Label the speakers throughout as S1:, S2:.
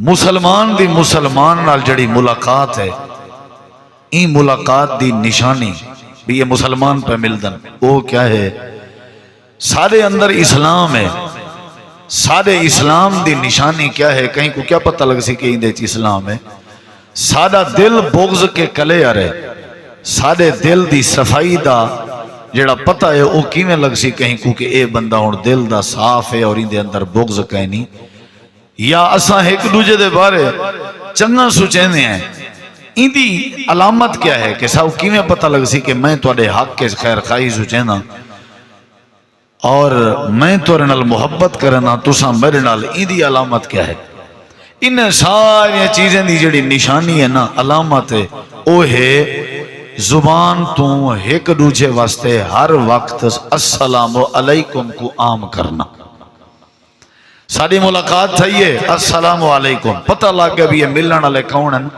S1: مسلمان دی مسلمان نال جڑی ملاقات ہے، این ملاقات دی نشانی بھی یہ مسلمان پہ ملدن وہ کیا ہے؟ سارے اندر اسلام ہے، سارے اسلام دی نشانی کیا ہے؟ کہیں کو کیا پتہ لگ سی کہ اندے چ اسلام ہے؟ سادہ دل بغض کے کلے آ رہے، سادے دل دی صفائی دا جڑا پتہ ہے وہ کیویں لگ سی کہیں کو کہ اے بندہ ہن دل دا صاف ہے اور اندے اندر بغض کہیں نہیں؟ یا اساں ایک دوجے دے بارے چنگا سوچیندے ہیں، اندی علامت کیا ہے کہ ساو کیویں پتہ لگ سی کہ میں تواڈے حق کے خیر خواہی سوچیندا اور میں تورے نال محبت کرنا تساں میرے نال، اندی علامت کیا ہے؟ ان ساری چیزیں دی جڑی نشانی ہے نا، علامت ہے، وہ ہے زبان تو ایک دوجے واسطے ہر وقت السلام علیکم کو عام کرنا۔ ساری ملاقات تھی ہے السلام علیکم، پتہ لگ گیا بھی یہ ملن والے کون ہیں؟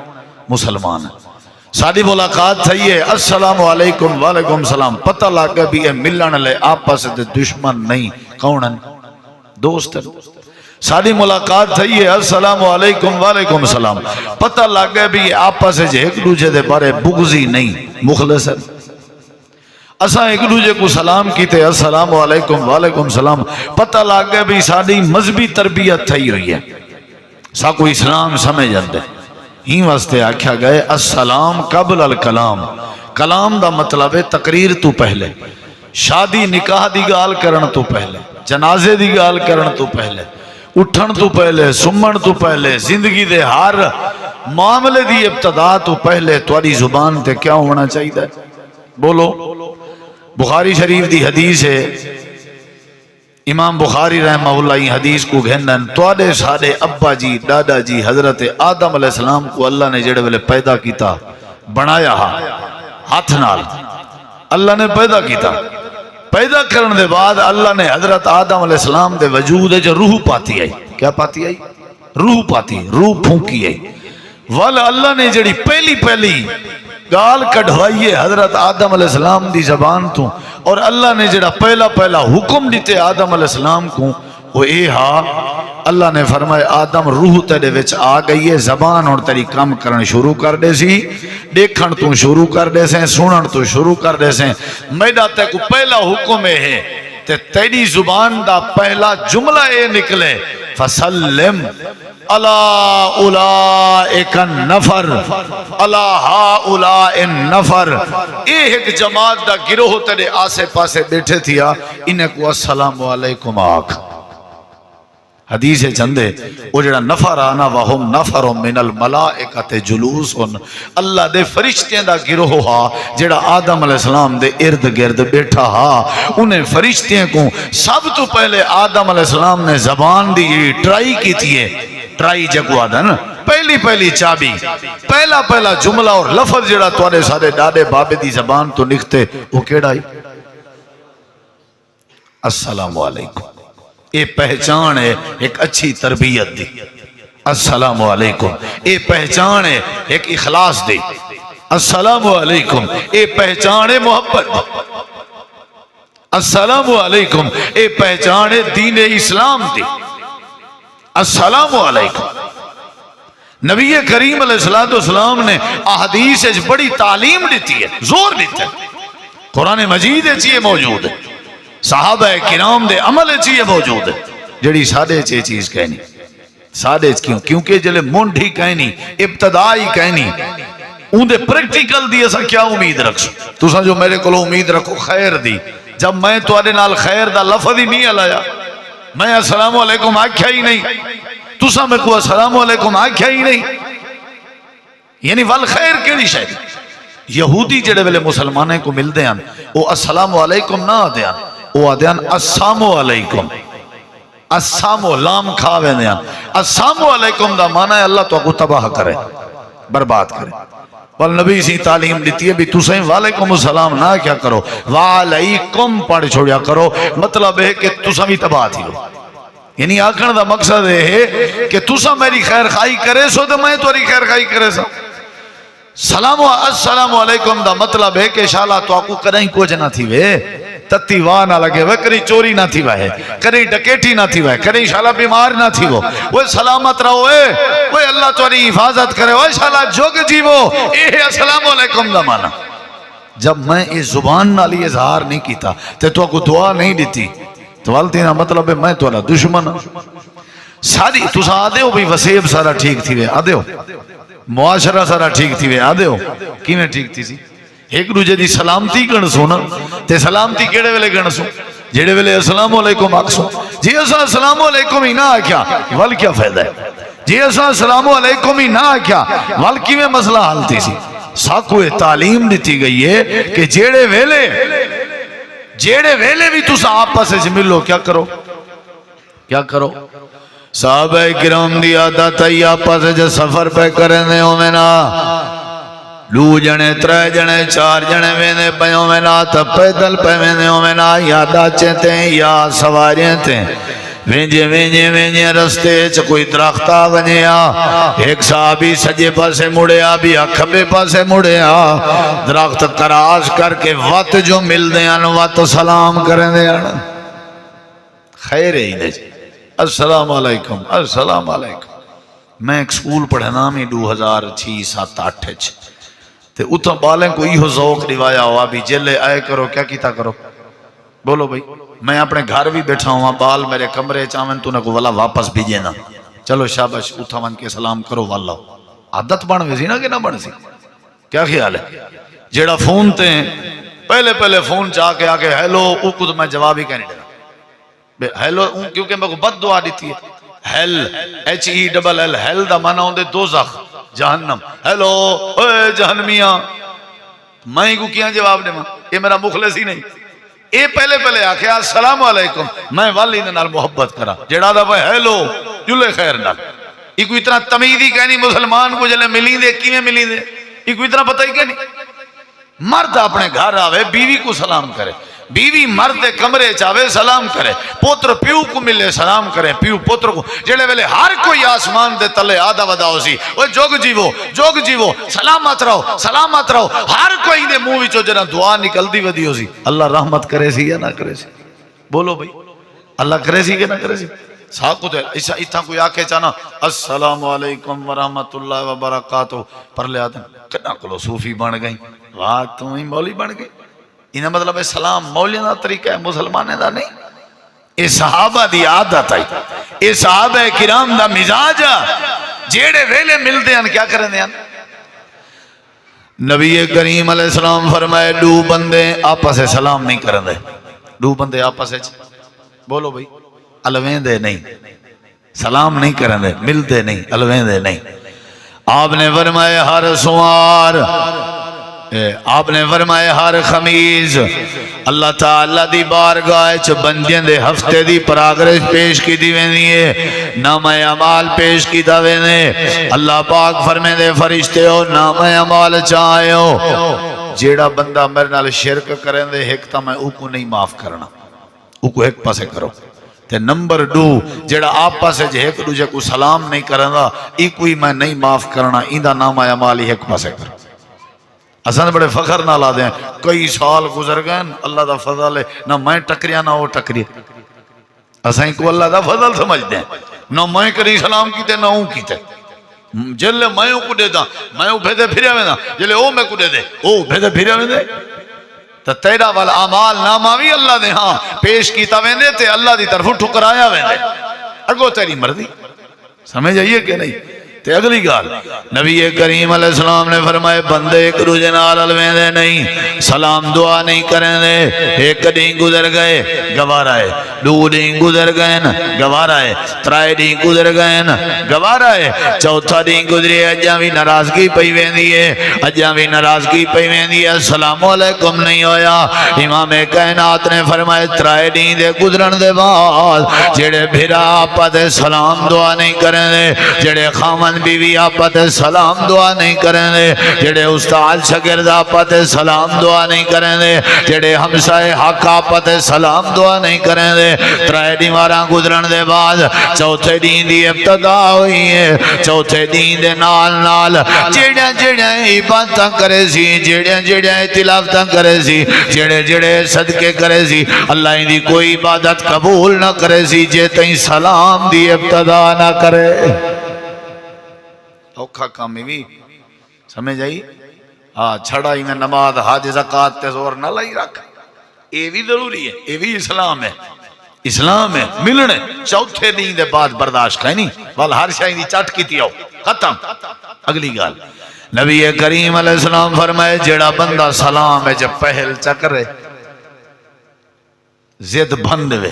S1: مسلمان ہیں۔ ساری ملاقات تھی ہے السلام علیکم وعلیکم السلام، پتہ لگ گیا بھی یہ ملن والے آپس دے دشمن نہیں، کون ہیں؟ دوست ہیں۔ ساری ملاقات تھی ہے السلام علیکم وعلیکم السلام، پتہ لگ گیا بھی یہ آپس ایک دوجے دے بارے بغضی نہیں، مخلص ہے۔ اساں ایک دوجے کو سلام کیتے السلام علیکم وعلیکم السلام، پتہ لگ گیا بھی ساری مذہبی تربیت تھی ہوئی ہے، سا کو اسلام سمجھ جاندے۔ ہی واسطے آکھیا گئے السلام قبل الکلام، کلام دا مطلب ہے تقریر تو پہلے، شادی نکاح دی گال کرن تو پہلے، جنازے دی گال کرن تو پہلے، اٹھن تو پہلے، سمن تو پہلے، زندگی دے ہر معاملے دی ابتدا تو پہلے تواڈی زبان تے کیا ہونا چاہیے؟ بولو۔ بخاری شریف دی حدیث ہے، امام بخاری رحمہ اللہ یہ حدیث کو گھندن، تواڈے سارے ابا جی دادا جی حضرت آدم علیہ السلام کو اللہ نے جڑے ویلے پیدا کیتا، بنایا ہاتھ نال اللہ نے پیدا کیتا، پیدا کرنے دے بعد اللہ نے حضرت آدم علیہ السلام دے وجود جو روح پاتی آئی، کیا پاتی آئی؟ روح پاتی، روح پھونکی آئی، والا اللہ نے جڑی پہلی گال کڑھوائیے حضرت آدم علیہ السلام دی زبان تو، اور اللہ نے جڑا پہلا حکم دیتے آدم علیہ السلام کو وہ اے ہا، اللہ نے فرمائے آدم روح تیرے وچ آ گئی ہے، زبان اور تیری کام کرن شروع کر دے سی، دیکھن تو شروع کر دے سے، سنن تو شروع کر دے سے، میڈا تے کو پہلا حکم ہے تے تیری زبان دا پہلا جملہ اے نکلے فسلم اللہ اولائک النفر اللہ اولائک النفر، ایک جماعت دا گروہ تیرے آسے پاسے بیٹھے تھیا، انہیں کو السلام علیکم آکھ۔ حدیث چندے وہ جڑا نفر آنا وہم نفر من الملائکت جلوس، اللہ دے فرشتیں دا گروہ ہا جڑا آدم علیہ السلام دے ارد گرد بیٹھا ہا، انہیں فرشتیں کو سب تو پہلے آدم علیہ السلام نے زبان دی ٹرائی کی تھی ہے، ٹرائی جگو آدھن پہلی چابی، پہلا جملہ اور لفظ جڑا توارے سارے ڈاڈے بابے دی زبان تو نکھتے وہ کیڑا ہی السلام علیکم۔ اے پہچان ہے ایک اچھی تربیت دی، السلام علیکم، اے پہچان ہے ایک اخلاص دی، السلام علیکم، اے پہچان ہے محبت دی، السلام علیکم، اے پہچان ہے دین اسلام دی، السلام علیکم۔ نبی کریم علیہ السلام نے احادیث بڑی تعلیم دیتی ہے، زور دیتا ہے، قرآن مجید چیئے موجود ہے، صحابہ کرام دے عمل چیئے موجود ہے، جڑی سادے چیز کہنی، سادے کیونکہ جلے مونڈھی کہنی، ابتدائی کہنی، ان دے پریکٹیکل دی ایسا کیا امید رکھ تو سا جو میرے کو امید رکھو خیر دی، جب میں تو آدھے نال خیر دا لفظ ہی نہیں علایا، میں السلام علیکم آکھیا ہی نہیں، تو سا میں کو السلام علیکم آکھیا ہی نہیں، یعنی والخیر کیڑی شاید یہودی جڑے ویلے مسلمانے کو مل دیاں وہ السلام علیکم نہ آدیاں، وہ آدیاں السلام علیکم، السلام لام کھاوے دیاں، السلام علیکم دا معنی ہے اللہ تو کو تباہ کرے، برباد کرے، والنبی سی تعلیم دیتی ہے بھی تو سہیں وعلیکم السلام نہ کیا کرو، وعلیکم پڑھ چھوڑیا کرو، مطلب ہے کہ تو سہیں تباہ تھی ہو، یعنی آکھن دا مقصد ہے کہ تو سا میری خیر خواہی کرے سو تو میں توری خیر خواہی کرے سا۔ السلام علیکم دا مطلب ہے کہ شالا تو آکو کریں کچھ نہ تھی وے، تتی واہ نہ لگے وہ، کریں چوری نہ تھی وے، کریں ڈکیٹی نہ تھی وے، کریں شالا بیمار نہ تھی وہ سلامت رہو وہ اللہ تاری حفاظت کرے وہ شالا جوگ جیو اے السلام علیکم دا مانا جب میں اس زبان نالی اظہار نہیں کیتا تے تو کو دعا نہیں دیتی تو والتی نا مطلب ہے میں تو اللہ دشمن ساری تسا آدھے ہو بھی وسیب سارا ٹھیک تھی وے آدھے ہو معاشرہ سارا ٹھیک تھی وے آدھے ہو کی میں ٹھیک تھی سی ایک دوجے دی سلامتی گن سونا تے سلامتی کیڑے ویلے گن سو جیڑے ویلے السلام علیکم آکسو جی ایسا السلام علیکم ہی نہ آکیا وال کیا فائدہ ہے جی ایسا السلام علیکم ہی نہ آکیا وال کی میں مسئلہ حالتی سی ساکوے تعلیم دیتی گئی ہے کہ جیڑے ویلے بھی تُسا آپا سے ملو کیا کرو صحابہ کرام دی عادت ہے آپا سے جو سفر پہ کرنے ہو میں نا دو جنے ترے جنے چار جنے وینے پیوں میں نا تب پیدل پہ وینے ہو میں نا یا داچے تھے یا سواریاں تھے وینجے رستے چ کوئی درختہ بنیا ایک صحابی سجے پاسے مڑیا بھی کھبے پاسے مڑیا درخت تراش کر کے وقت جو مل دیان وقت سلام کریں دیان خیر ہی نہیں السلام علیکم السلام علیکم میں ایک سکول پڑھنا میں 2006-07-08 تے اتھا بالیں کو ایہو ذوق دیوایا ہوا بھی جلے آئے کرو کیا کیتا کرو بولو بھائی میں اپنے گھر بھی بیٹھا ہوں بال میرے کمرے چاہیں تو نے کو والا واپس بھیجے نا چلو شابش اتھا من کے سلام کرو والا عادت بن ویسی نا کہ نہ بن سی کیا خیال ہے جیڑا فون تے پہلے فون چاہ کے آکے ہیلو او کو تو میں جواب ہی کہنے دینا ہیلو کیونکہ میں کو بد دعا دیتی ہے ہیل HELL ہیل دا مانا ہوں دے دوزخ جہنم ہیلو اے جہنمیاں میں کو کیا جواب دے ماں یہ میرا مخلص ہی نہیں اے پہلے آکھے السلام علیکم میں والی نال محبت کرا جڑا دا وہ ہیلو جلے خیر نال یہ کوئی اتنا تمیدی کہنی مسلمان کو جلے ملیں دے کی میں ملیں دے یہ کوئی اتنا پتہ ہی کہنی مرد اپنے گھر آوے بیوی کو سلام کرے بیوی مرد کمرے چاہے سلام کرے پوتر پیو کو ملے سلام کرے پیو پوتر کو جڑے ویلے ہر کوئی آسمان دے تلے آدھا ودا ہو سی وہ جوگ جیوو سلامت رہو ہر کوئی دے منہ وچوں جڑا دعا نکل دی ودی ہو سی اللہ رحمت کرے سی یا نہ کرے سی بولو بھائی اللہ کرے سی کہ نہ کرے سی ساکو دے ایسا اتھا کوئی آکے چانا السلام علیکم ورحمت اللہ وبرکاتہ پر لے آدم کنا کلو صوفی بن گئی واہ تمہیں مولی بن گئی انہا مطلب ہے سلام مولیاں دا طریقہ ہے مسلمانے دا نہیں اے صحابہ دی عادت آئی اے صحابہ کرام دا مزاج جیڑے ویلے ملتے ہیں کیا کریں دیں نبی کریم علیہ السلام فرمائے دو بندے آپا سے سلام نہیں کریں دے دو بندے آپا سے بولو بھئی الوین دے نہیں سلام نہیں کریں دے ملتے نہیں الوین دے نہیں آپ نے فرمائے ہر سوار آپ نے فرمائے ہر خمیز اللہ تعالیٰ دی بارگاہ چ بندیاں دے ہفتے دی پراگرش پیش کی دی وینی ہے نام اعمال پیش کی دا وینے اللہ پاک فرمے دے فرشتے ہو نام اعمال چاہے ہو جیڑا بندہ میرے نال شرک کریں دے ایک تا میں اوکو نہیں معاف کرنا اوکو ایک پاسے کرو تے نمبر 2 جیڑا آپ پاسے جے ایک دوجے کو سلام نہیں کرنا ایکوئی میں نہیں معاف کرنا ایندہ نام اعمال ہی ایک پاسے کرو اساں بڑے فخر نہ لا دیں کئی سال گزر گئے اللہ دا فضل ہے نہ میں ٹکریا نہ وہ ٹکری اساں کو اللہ دا فضل سمجھ دیں نہ میں کری سلام کیتے نہ ہوں کیتے جلے میں کو دے دا میں بھیدے پھریا میں دا جلے او میں کو دے دے او بھیدے پھریا میں دے تو تیرا والاعمال ناماوی اللہ دے ہاں پیش کیتا ویندے تے اللہ دی طرف ٹھکرایا ویندے اگو تیری مرضی سمجھ آئیے کہ نہیں تے اگلی گال نبی کریم علیہ السلام نے فرمائے بندے ایک دوجے نال الوین دے نہیں سلام دعا نہیں کریں دے ایک دن گزر گئے گوارا ہے 2 دن گزر گئے گوارا ہے 3 دن گزر گئے گوارا ہے 4تھا دن گزری اجاں بھی ناراضگی پئی ویندی ہے السلام علیکم نہیں ہویا امام کائنات نے فرمائے 3 دن دے گزرن دے بعد جڑے بھرا آپا تے سلام دعا نہیں کریں دے جڑے خامن بیوی آپا تے سلام دعا نہیں کریں دے جڑے استاد شاگرد آپا تے سلام دعا نہیں کریں دے جڑے ہمسائے حق آپا تے سلام دعا نہیں کریں دے 3 دیواراں گزرن دے بعد 4تھے دین دی ابتدا ہوئی ہے 4تھے دین دے نال جڑیاں عبادتاں کرے سی جڑیاں تلاوتاں کرے سی جڑے صدقے کرے سی اللہ ان دی کوئی عبادت قبول نہ کرے سی جے تئیں سلام دی ابتدا نہ کرے اوکھا کام بھی سمجھ آئی ہاں چھڑا ہی میں نماز حج زکات تے زور نہ لائی رکھ یہ بھی ضروری ہے یہ بھی اسلام ہے اسلام ہے ملنے چوتھے دن دے بعد برداشت ہے نہیں بل ہر شاید دی چٹ کی تیاؤ ختم اگلی گال نبی کریم علیہ السلام فرمائے جیڑا بندہ سلام ہے جب پہل چکرے زد بند وے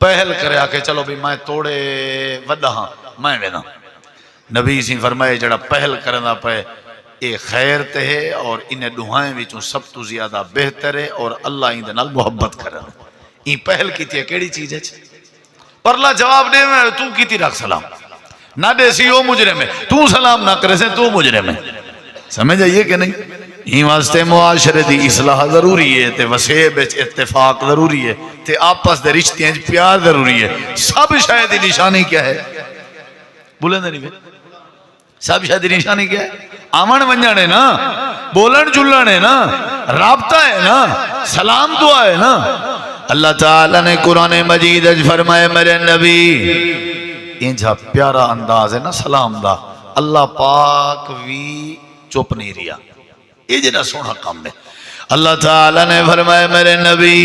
S1: پہل کرے آکے چلو بھی میں توڑے ودا ہاں میں وینا نبی سی فرمائے جڑا پہل کرنا پہ اے خیر تے ہے اور انہیں دعائیں وچوں سب تو زیادہ بہتر ہے اور اللہ ان دے نال محبت کرنا این پہل کیتی ہے کیڑی چیز ہے پرلا جواب دے میں تو کیتی رکھ سلام نہ دے سی او مجرم ہے تو سلام نہ کرے سے تو مجرم ہے سمجھ آئیے کہ نہیں این واسطے معاشرے دی اصلاح ضروری ہے تے وسیع وچ اتفاق ضروری ہے تے آپس دے رشتے وچ پیار ضروری ہے سب شاید نشانی کیا ہے بولیں نہیں سب شاید نشانی کیا ہے آمن ونجن ہے نا بولن جلن ہے نا رابطہ ہے نا سلام دعا ہے نا اللہ تعالیٰ نے قرآن مجید فرمائے میرے نبی انجھا پیارا انداز ہے نا سلام دا اللہ پاک وی چپ نہیں رہا یہ جنہ سونا کام ہے اللہ تعالیٰ نے فرمائے میرے نبی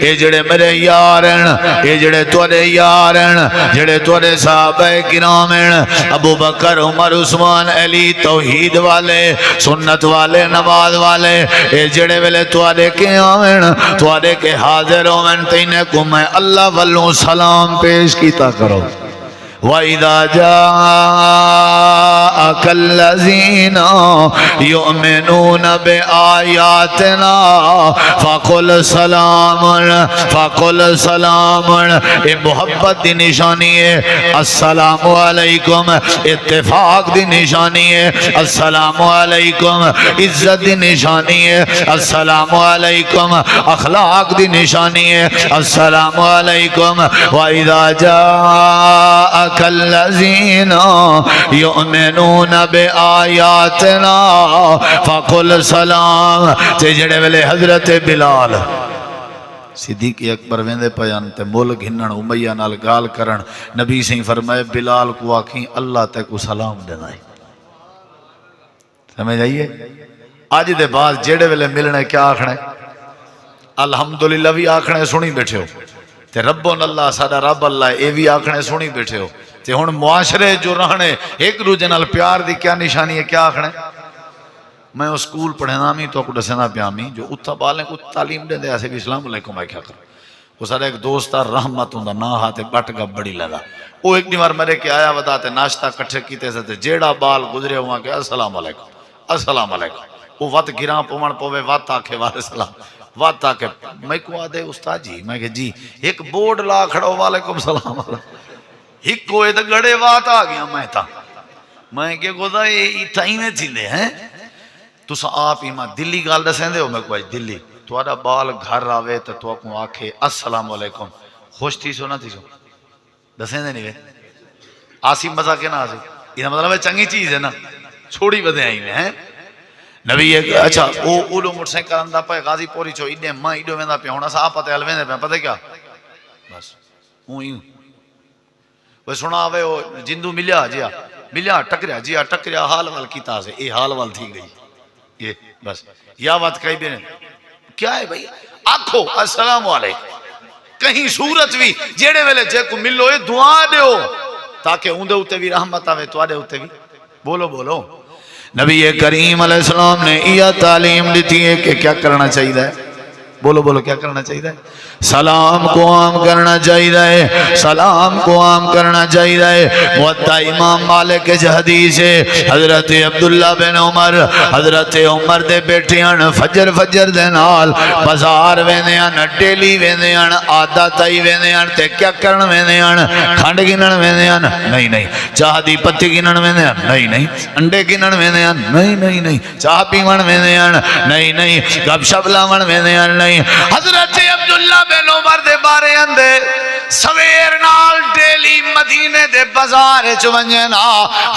S1: اے جڑے میرے یار ہیں اے جڑے توڑے یار ہیں جڑے توڑے صحابہ کرام ہیں ابو بکر عمر عثمان علی توحید والے سنت والے نماز والے اے جڑے ویلے توڑے کے آمین توڑے کے حاضر ہومن تینے کو میں اللہ والوں سلام پیش کیتا کرو وَإِذَا جَاءَكَ الَّذِينَ يُؤْمِنُونَ بِآيَاتِنَا فَقُلْ سَلَامٌ اے محبت دی نشانی ہے السلام علیکم اتفاق دی نشانی ہے السلام علیکم عزت دی نشانی ہے السلام علیکم اخلاق دی نشانی ہے السلام علیکم وَإِذَا جَاءَكَ الذين يؤمنون بآياتنا فقل سلام تے جڑے ویلے حضرت بلال صدیق اکبر ویندے پیان تے مول گھنن امیہ نال گال کرن نبی سے فرمائے بلال کو آکھیں اللہ تے کو سلام دینا ہے سمجھ آئیے آج دے بعد جڑے ویلے ملنے کیا آکھنے الحمدللہ بھی آکھنے سنی بیٹھے ہو تے ربون اللہ سادہ رب اللہ اے بھی آکھنے سنی بیٹھے ہو تے ہن معاشرے جو رہنے ایک دوجے نال پیار دی کیا نشانی ہے کیا آکھنے میں اس سکول پڑھنا می تو کو دسنا پیامی جو اتھا بالیں کو تعلیم دے دے ایسے بھی اسلام علیکم ہے کیا کرو وہ سارا ایک دوستا رحمت ہوندا نا ہاتھے بٹ گا بڑی لگا وہ ایک دیوار مرے کے آیا ودا تے ناشتہ کٹھے کیتے سے جیڑا بال گزرے ہوا کہ السلام علیکم السلام علیکم وہ وقت گراں پومن پوے وقت آکھے والے سلام وقت آکے میں کو آدھے استاد جی میں کہ جی ایک بورڈ لا کھڑو وعلیکم السلام ایک کوئے تو گڑے وات آ گیا میں کہ گودا یہ تائیں میں تھی دے ہیں تو سا آپ ہی ماں دلی گال دسیں دے ہو میں کو آج دلی تو آدھا بال گھر آوے تو آپ کو آکھے السلام علیکم خوش تھی سو نہ تھی سو دسیں دے نہیں گئے آسی مزہ کے نا آسی یہ مطلب ہے چنگی چیز ہے نا چھوڑی بدے آئی میں ہیں نبی ایک اچھا او اولو مٹسیں کرندہ پہ غازی پوری چھو ایڈے ماں ایڈو ویندہ پہ ہونا سا آپ پتے الویندے پہ پتے کیا بس ہوں یوں وہ سنا آوے جندو ملیا جیا ملیا ٹکریا جیا ٹکریا حال وال کیتا سے اے حال وال تھی گئی یہ بس یا بات کہیں بھی نہیں کیا ہے بھئی آکھو السلام علیکم کہیں صورت بھی جیڑے ویلے جے کو ملو یہ دعا دیو تاکہ اندے ہوتے بھی رحمت آوے تو آدے ہوتے بھی بولو بولو نبی کریم علیہ السلام نے یہ تعلیم دیتی ہے کہ کیا کرنا چاہیے بولو بولو کیا کرنا چاہیے سلام کو عام کرنا چاہیے سلام کو عام کرنا چاہیے موطا امام مالک کے حدیث ہے حضرت عبداللہ بن عمر حضرت عمر دے بیٹھیاں فجر فجر دے نال بازار ویندیاں ڈیلی ویندیاں آدھا تائی ویندیاں تے کیا کرن ویندیاں کھنڈ گنن ویندیاں نہیں چاہ دی پتی گنن ویندیاں نہیں انڈے گنن ویندیاں نہیں چاہ پیون ویندیاں نہیں گپ شپ لاون ویندیاں نہیں نہیں حضرت عبداللہ بن عمر دے بارے اندے سویر نال ڈیلی مدینے دے بازار ونجنا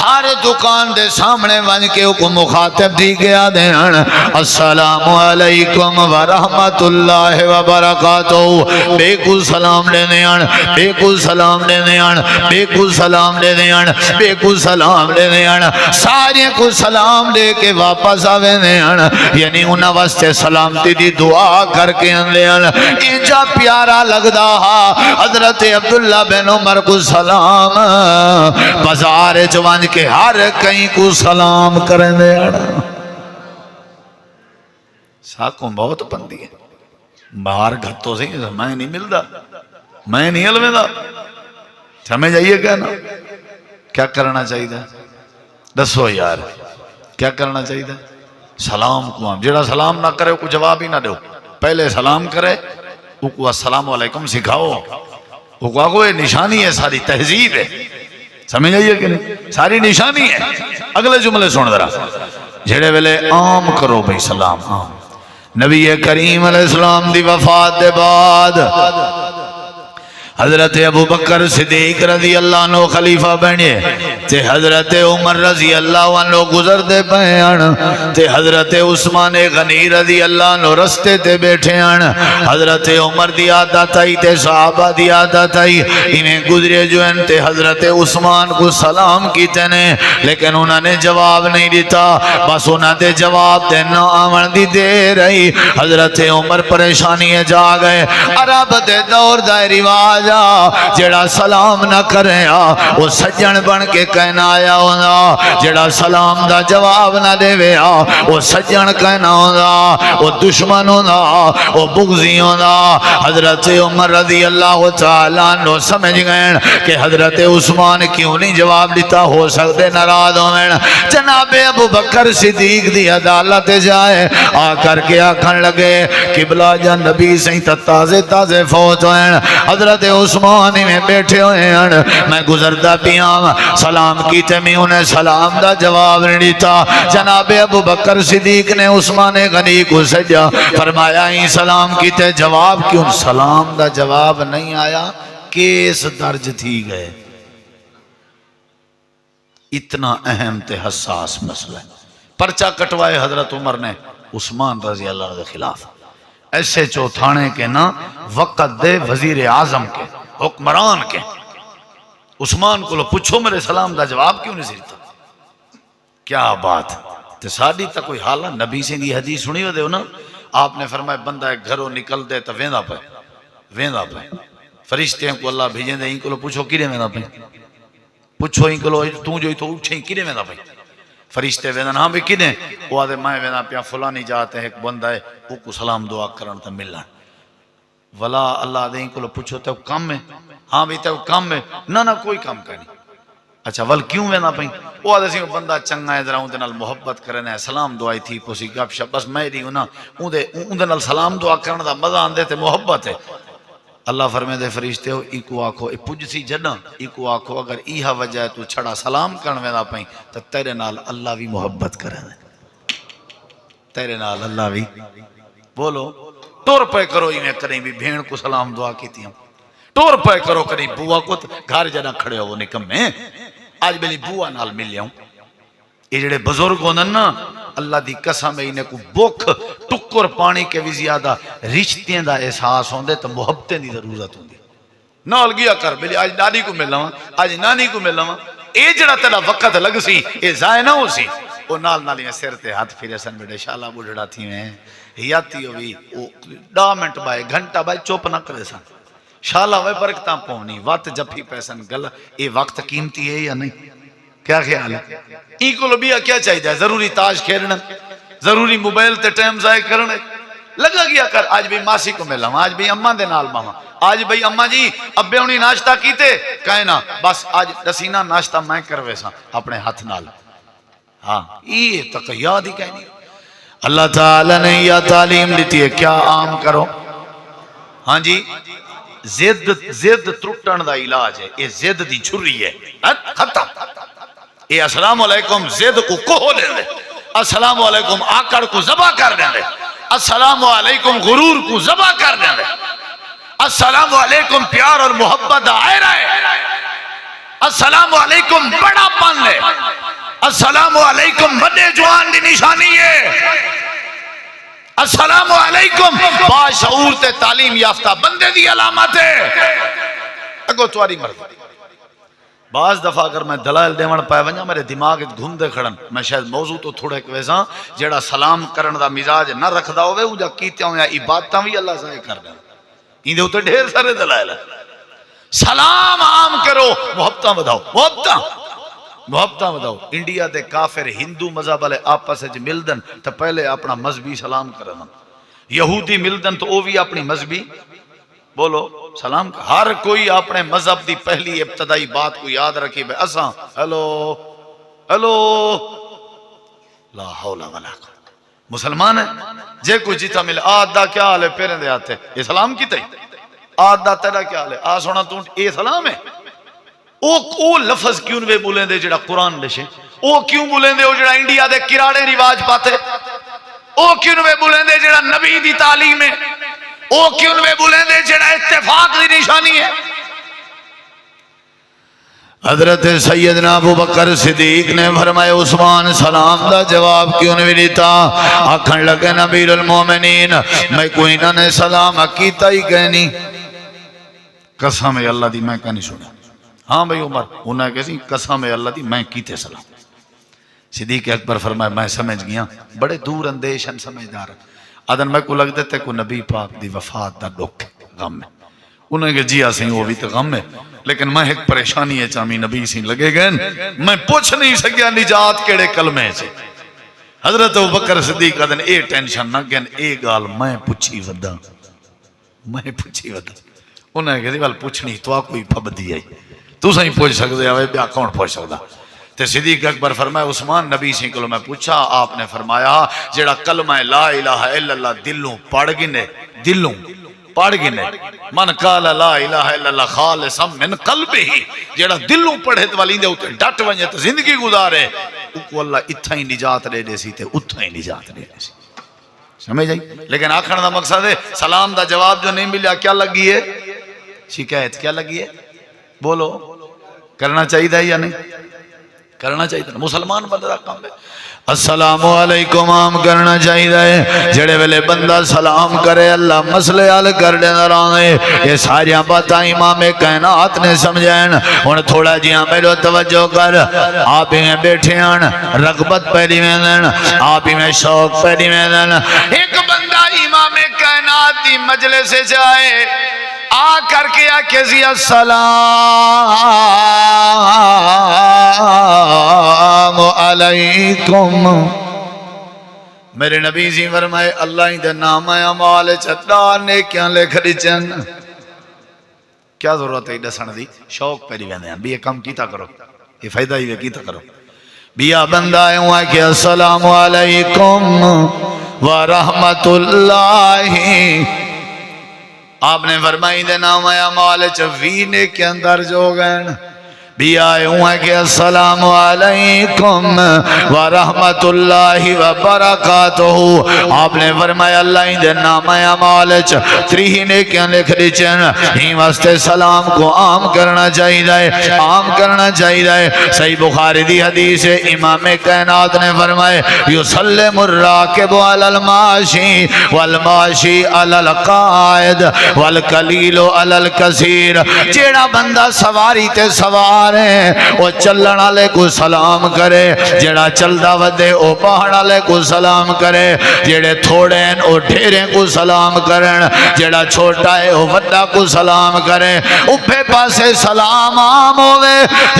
S1: ہر دکان دے سامنے ون کے کو مخاطب دی گیا دین السلام علیکم ورحمت اللہ وبرکاتہ بے کو سلام لینے آن بے کو سلام لینے آن بے کو سلام لینے آن بے کو سلام لینے آن سارے کو سلام لے کے واپس آوے نے آن یعنی انہاں واسطے سلامتی دی دعا کر کے ان لے آن انجا پیارا لگدا حضرت عبداللہ بن عمر کو سلام بازار جوان کے ہر کہیں کو سلام کریں دے آن ساکوں بہت پندی ہے باہر گھتوں سے میں نہیں ملدا میں نہیں علمے دا سمجھ آئیے کہنا کیا کرنا چاہیے دسو یار کیا کرنا چاہیے سلام کو جڑا سلام نہ کرے کو جواب ہی نہ دو پہلے سلام کرے کو السلام علیکم سکھاؤ وہ نشانی ہے ساری تہذیب ہے سمجھ آئیے کہ نہیں ساری نشانی ہے اگلے جملے سن ذرا جڑے ویلے عام کرو بھائی سلام عام نبی کریم علیہ السلام دی وفات دے بعد حضرت ابو بکر صدیق رضی اللہ عنہ خلیفہ بنے تے حضرت عمر رضی اللہ عنہ گزر دے پہن تے حضرت عثمان غنی رضی اللہ عنہ رستے تے بیٹھے ہیں حضرت عمر دی عادت آئی تے صحابہ دی عادت آئی انہیں گزرے جو ہیں تے حضرت عثمان کو سلام کیتے نے لیکن انہوں نے جواب نہیں دیتا بس انہوں نے جواب دینا آمن دی دے رہی حضرت عمر پریشانی ہے جا گئے عرب دے دور دائے رواج جڑا سلام نہ کرے وہ سجن بن کے کہنا آیا ہونا جڑا سلام دا جواب نہ دے ویا وہ سجن کہنا ہونا وہ دشمن ہونا وہ بغضی ہونا حضرت عمر رضی اللہ تعالیٰ عنہ سمجھ گئے کہ حضرت عثمان کیوں نہیں جواب دیتا ہو سکتے ناراض ہوئے جناب ابو بکر صدیق دی عدالت جائے آ کر کے آکھن لگے قبلہ جا نبی سے تازے تازے فوت ہوئے حضرت عثمانی میں بیٹھے ہوئے ہیں میں گزردہ پیام سلام کیتے میں انہیں سلام دا جواب نہیں دیتا جناب ابو بکر صدیق نے عثمان غنی کو سجا فرمایا ہی سلام کیتے جواب کیوں سلام دا جواب نہیں آیا کیس درج تھی گئے اتنا اہم تے حساس مسئلہ پرچہ کٹوائے حضرت عمر نے عثمان رضی اللہ عنہ کے خلاف ایسے چوتھانے کے نا وقت دے وزیر اعظم کے حکمران کے عثمان کو لو پوچھو میرے سلام دا جواب کیوں نہیں سیتا کیا بات تے ساڑی تا کوئی حالہ نبی سے دی حدیث سنی ہو دے ہو نا آپ نے فرمایا بندہ ایک گھروں نکل دے تا ویندہ پہ فرشتے ہیں کو اللہ بھیجیں دے ان کو لو پوچھو کیرے ویندہ پہ پوچھو ان کو لو تو جو ہی تو اٹھیں کیرے ویندہ پہ فرشتے ویندہ ہاں بھی کنے وہ آدھے میں ویندہ پیا فلانی جاتے ہیں ایک بندہ ہے وہ کو سلام دعا کرن تا ملنا ولا اللہ دے ان کو لو پوچھو تے وہ کام میں ہاں بھی تے وہ کام میں نہ کوئی کام کرنی اچھا ول کیوں ویندہ پہ وہ آدھے سے بندہ چنگا ہے ذرا ان دے نال محبت کرنے سلام دعائی تھی پوسی گپ شپ بس میں دی ہونا ان دے نال سلام دعا کرنے دا مزہ آن دے تے محبت ہے اللہ فرمے دے فرشتے ہو ایکو آکھو اے پوج سی جنا ایکو آکھو اگر ایہا وجہ ہے تو چھڑا سلام کرنے ویندہ پہیں تو تیرے نال اللہ بھی محبت کرنے تیرے نال اللہ بھی بولو ٹور پہ کرو انہیں کریں بھی بھین کو سلام دعا کیتی ہم ٹور پہ کرو کریں بوا کو گھر جنا کھڑے ہو وہ نکم میں آج بلی بوا نال مل لیاؤں یہ جڑے بزرگ ہونا نا اللہ دی قسم ہے انہیں کو بوکھ ٹکر پانی کے بھی زیادہ رشتیں دا احساس ہوندے تو محبتیں دی ضرورت ہوندی نال گیا کر بلی آج دادی کو مل لواں آج نانی کو مل لواں اے جڑا تیرا وقت لگ سی اے ضائع نہ ہو سی وہ نال نالی میں سر تے ہاتھ پھرے سن بیٹے شالا بڑھڑا تھی میں یاتی ہوئی 10 منٹ بائے گھنٹہ بائے چوپ نہ کرے سن شالا وے برکتاں پونی وقت جپھی پیسن گل اے وقت قیمتی ہے یا نہیں کیا خیال ہے ای کو لبیا کیا چاہیے ضروری تاج کھیلنا ضروری موبائل تے ٹائم ضائع کرنے لگا گیا کر آج بھی ماسی کو ملا آج بھی اماں دے نال ماما آج بھی اماں جی ابے انہی ناشتہ کیتے کہنا بس آج دسینا ناشتہ میں کروے سا اپنے ہاتھ نال ہاں یہ تک یاد ہی کہنی اللہ تعالی نے یہ تعلیم دیتی ہے کیا عام کرو ہاں جی زد ترٹن دا علاج ہے یہ زد دی چھری ہے ختم یہ السلام علیکم زد کو کوہ لے دے السلام علیکم آکڑ کو ذبح کر دے السلام علیکم غرور کو ذبح کر دیں، السلام علیکم پیار اور محبت آئے رہے، السلام علیکم بڑا پن لے، السلام علیکم بڑے جوان دی نشانی ہے، السلام علیکم باشعور تے تعلیم یافتہ بندے دی علامت ہے۔ اگو تواری مرد بعض دفعہ اگر میں دلائل دیوان پائے ونجا میرے دماغ گھوم دے کھڑن، میں شاید موضوع تو تھوڑے ایک ویسا جیڑا سلام کرن دا مزاج نہ رکھدا ہوئے وہ جا کیتے ہوں یا عبادتاں بھی اللہ سے کر دیں، ان دے ہوتے ڈھیر سارے دلائل ہیں۔ سلام عام کرو، محبتاں بدھاؤ، محبتاں بدھاؤ۔ انڈیا دے کافر ہندو مذہب والے آپس وچ ملدن تو پہلے اپنا مذہبی سلام کرن، یہودی ملدن تو وہ بھی اپنی مذہبی بولو سلام، ہر کوئی اپنے مذہب دی پہلی ابتدائی بات کو یاد رکھی بے اساں ہیلو ہیلو لا حول ولا قوت، مسلمان ہے جے کوئی جیتا ملے آدھا کیا حال ہے پیریں دے آتے یہ سلام کی تھی، آدھا تیرا کیا حال ہے آ سونا تو یہ سلام ہے۔ او لفظ کیوں نوے بولیں دے جڑا قرآن لشے، او کیوں بولیں دے جڑا انڈیا دے کراڑے رواج پاتے، او کیوں نوے بولیں دے جڑا نبی دی تعلیم ہے، او کیوں میں بولیں دے جڑا اتفاق دی نشانی ہے۔ حضرت سیدنا ابو بکر صدیق نے فرمایا عثمان سلام دا جواب کیوں نہیں دیتا، آکھن لگے نبی المومنین میں کوئی نہ نے سلام کیتا ہی کہنی، قسم اللہ دی میں کہنی سنا، ہاں بھئی عمر انہوں نے کہا قسم اللہ دی میں کیتے سلام۔ صدیق اکبر فرمایا میں سمجھ گیا، بڑے دور اندیشن سمجھدار آدن میں کو لگ دیتے کو نبی پاک دی وفات دا دکھ غم ہے، انہوں نے کہا جی آسیں وہ بھی تو غم ہے، لیکن میں ایک پریشانی ہے چامی نبی سے لگے گئے میں پوچھ نہیں سکیا نجات کیڑے کلمے سے۔ حضرت ابوبکر صدیق آدن اے ٹینشن نہ گئن اے گال میں پوچھی ودا، انہوں نے کہا پوچھنی تو آ کوئی پبدی آئی تو سہیں پوچھ سکتے ہیں بیا کون پوچھ سکتا۔ تے صدیق اکبر فرمایا عثمان نبی سے کلو میں پوچھا، آپ نے فرمایا جیڑا کلمہ لا الہ الا اللہ دلوں پڑھ گنے، دلوں پڑھ گنے، من قال لا الہ الا اللہ خالصا من قلبہ، جیڑا دلوں پڑھے تو والی دے ہوتے ڈٹ ونجے تو زندگی گزارے کو اللہ اتھا ہی نجات لے دے سی تے اتھا ہی نجات لے دے سی، سمجھ جائیں۔ لیکن آخر دا مقصد ہے سلام دا جواب جو نہیں ملیا کیا لگی ہے، شکایت کیا لگی ہے، بولو کرنا چاہیے یا نہیں کرنا چاہیے، مسلمان بندہ کام ہے۔ السلام علیکم عام کرنا چاہیے، جڑے ویلے بندہ سلام کرے اللہ مسئلے حل کر دینا رانے، یہ ساری باتاں امام کائنات نے سمجھائیں۔ ہن تھوڑا جہاں میرے توجہ کر، آپ ہی میں بیٹھے ہیں رغبت پیری میں دین، آپ ہی میں شوق پیری میں دین۔ ایک بندہ امام کائنات دی مجلس سے جائے آ کر کے آکھے السلام علیکم، میرے نبی جی فرمائے اللہ ہی دے نام اعمال چٹا نیکیاں لکھ دچن، کیا ضرورت ہے دسن دی، شوق پیری ویندے ہیں بھی یہ کم کیتا کرو، یہ فائدہ ہی کیتا کرو۔ بیا بندہ ہوا کہ السلام علیکم ورحمت اللہ، آپ نے فرمائی دے نام اعمال چوینے کے اندر جو گئن بھی آئے ہوئے کہ السلام علیکم ورحمت اللہ وبرکاتہ، آپ نے فرمایا اللہ دے نام اعمال ترینے کے لکھ دیچن، ہی واسطے سلام کو عام کرنا چاہیے، عام کرنا چاہیے۔ صحیح بخاری دی حدیث امام کائنات نے فرمائے یسلم الراکب علی الماشی والماشی علی القائد والقلیل علی الکثیر، جیڑا بندہ سواری تے سوار وہ چلن والے کو سلام کرے، جڑا چلدا ودے او پہاڑ والے کو سلام کرے، جڑے تھوڑے ہیں او ڈھیرے کو سلام کرن، جڑا چھوٹا ہے او وڈا کو سلام کرے۔ اوپے پاسے سلام عام ہوئے،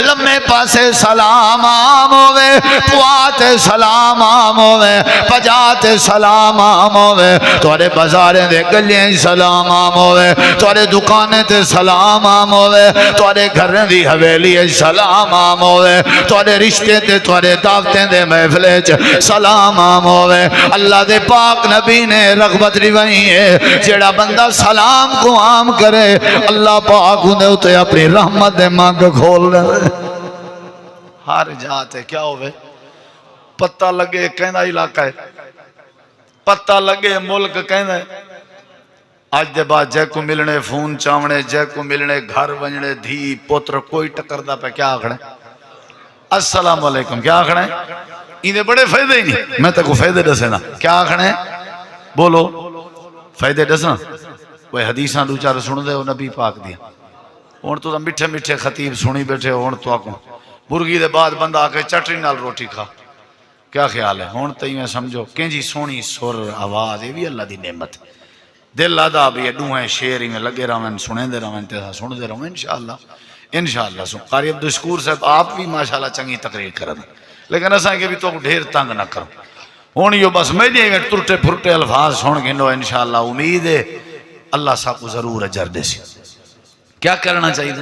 S1: لمے پاسے سلام عام ہوئے، پواتے سلام عام ہوئے، پجاتے سلام عام ہوئے، توڑے بازاریں دے گلیاں سلام عام ہوئے، توڑے دکانیں تے سلام عام ہوئے، توڑے گھریں دی حویلی سلام عام ہوئے، توڑے رشتے تے توڑے دعوتیں دے محفلے سلام عام ہوئے۔ اللہ دے پاک نبی نے رغبت روائی ہے جیڑا بندہ سلام کو عام کرے اللہ پاک انہیں اتے اپنی رحمت دے مانگ کھول رہے۔ ہر جاتے کیا ہوئے پتہ لگے کہنا علاقہ ہے، پتہ لگے ملک کہنا ہے اج دے بعد جے کو ملنے فون چاونے جے کو ملنے گھر ونجنے دھی پوتر کوئی ٹکر دا پہ کیا آکھنے السلام علیکم کیا آکھنے انہیں بڑے فائدے ہی نہیں میں تکو فائدے دسے نا کیا آکھنے بولو فائدے دسنا وہ حدیثاں دو چار سن دے نبی پاک دیا ہن تو میٹھے میٹھے خطیب سنی بیٹھے ہن تو آکو برگی دے بعد بندہ آکے چٹنی نال روٹی کھا کیا خیال ہے ہن تئی میں سمجھو کینجی سونی سر آواز یہ بھی اللہ دی نعمت دل ادا بھی دوہیں شعر میں لگے رہن سنے دے رہن تے سن دے رہن انشاءاللہ سن قاری عبدالشکور صاحب آپ بھی ماشاءاللہ چنگی تقریر کرن لیکن اساں کے بھی تو ڈھیر تنگ نہ کرو ہن یہ بس میں جے ٹرٹے پھرٹے الفاظ سن گنو انشاءاللہ امید ہے اللہ صاحب کو ضرور اجر دے سی کیا کرنا چاہیے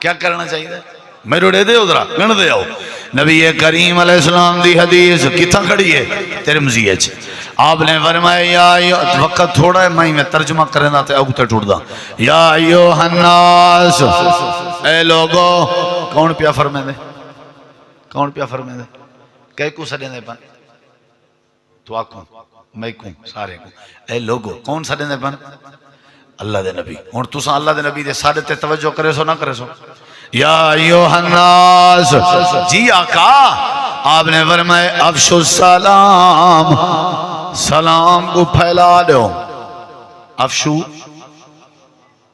S1: کیا کرنا چاہیے میرے دے دے ادھرا گن دے آؤ نبی کریم علیہ السلام دی حدیث کتھا کھڑی ہے ترمذی اچ آپ نے فرمایا یا وقت تھوڑا ہے میں ترجمہ کرنا تے اب تے ٹوٹ دا یا ایھا الناس اے لوگو کون پیا فرمائے دے کون پیا فرمائے دے کہ کو سدے دے پن تو آکوں میں کو سارے کو اے لوگو کون سدے دے پن اللہ دے نبی ہن تساں اللہ دے نبی دے ساڈے تے توجہ کرے سو نہ کرے سو یا ایھا الناس جی آقا آپ نے فرمایا افشوا السلام سلام کو پھیلا دو افشو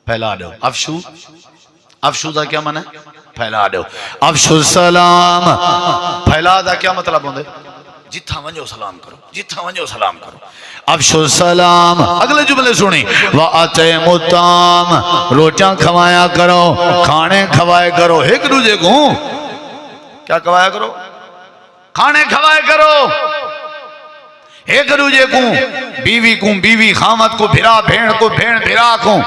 S1: پھیلا دو افشو دا کیا معنی ہے پھیلا دو افشوا السلام پھیلا دا کیا مطلب ہوندے جتھا ونجو سلام کرو جتھا ونجو سلام کرو افشوا السلام اگلے جملے سنی وَأَطْعِمُوا الطَّعَامَ روٹیاں کھوایا کرو کھانے کھوائے کرو ایک دوسرے کو کیا کھوایا کرو کھانے کھوائے کرو ایک دوسرے کو بیوی خامت کو بھرا بھیڑ کو بھیڑ بھرا کو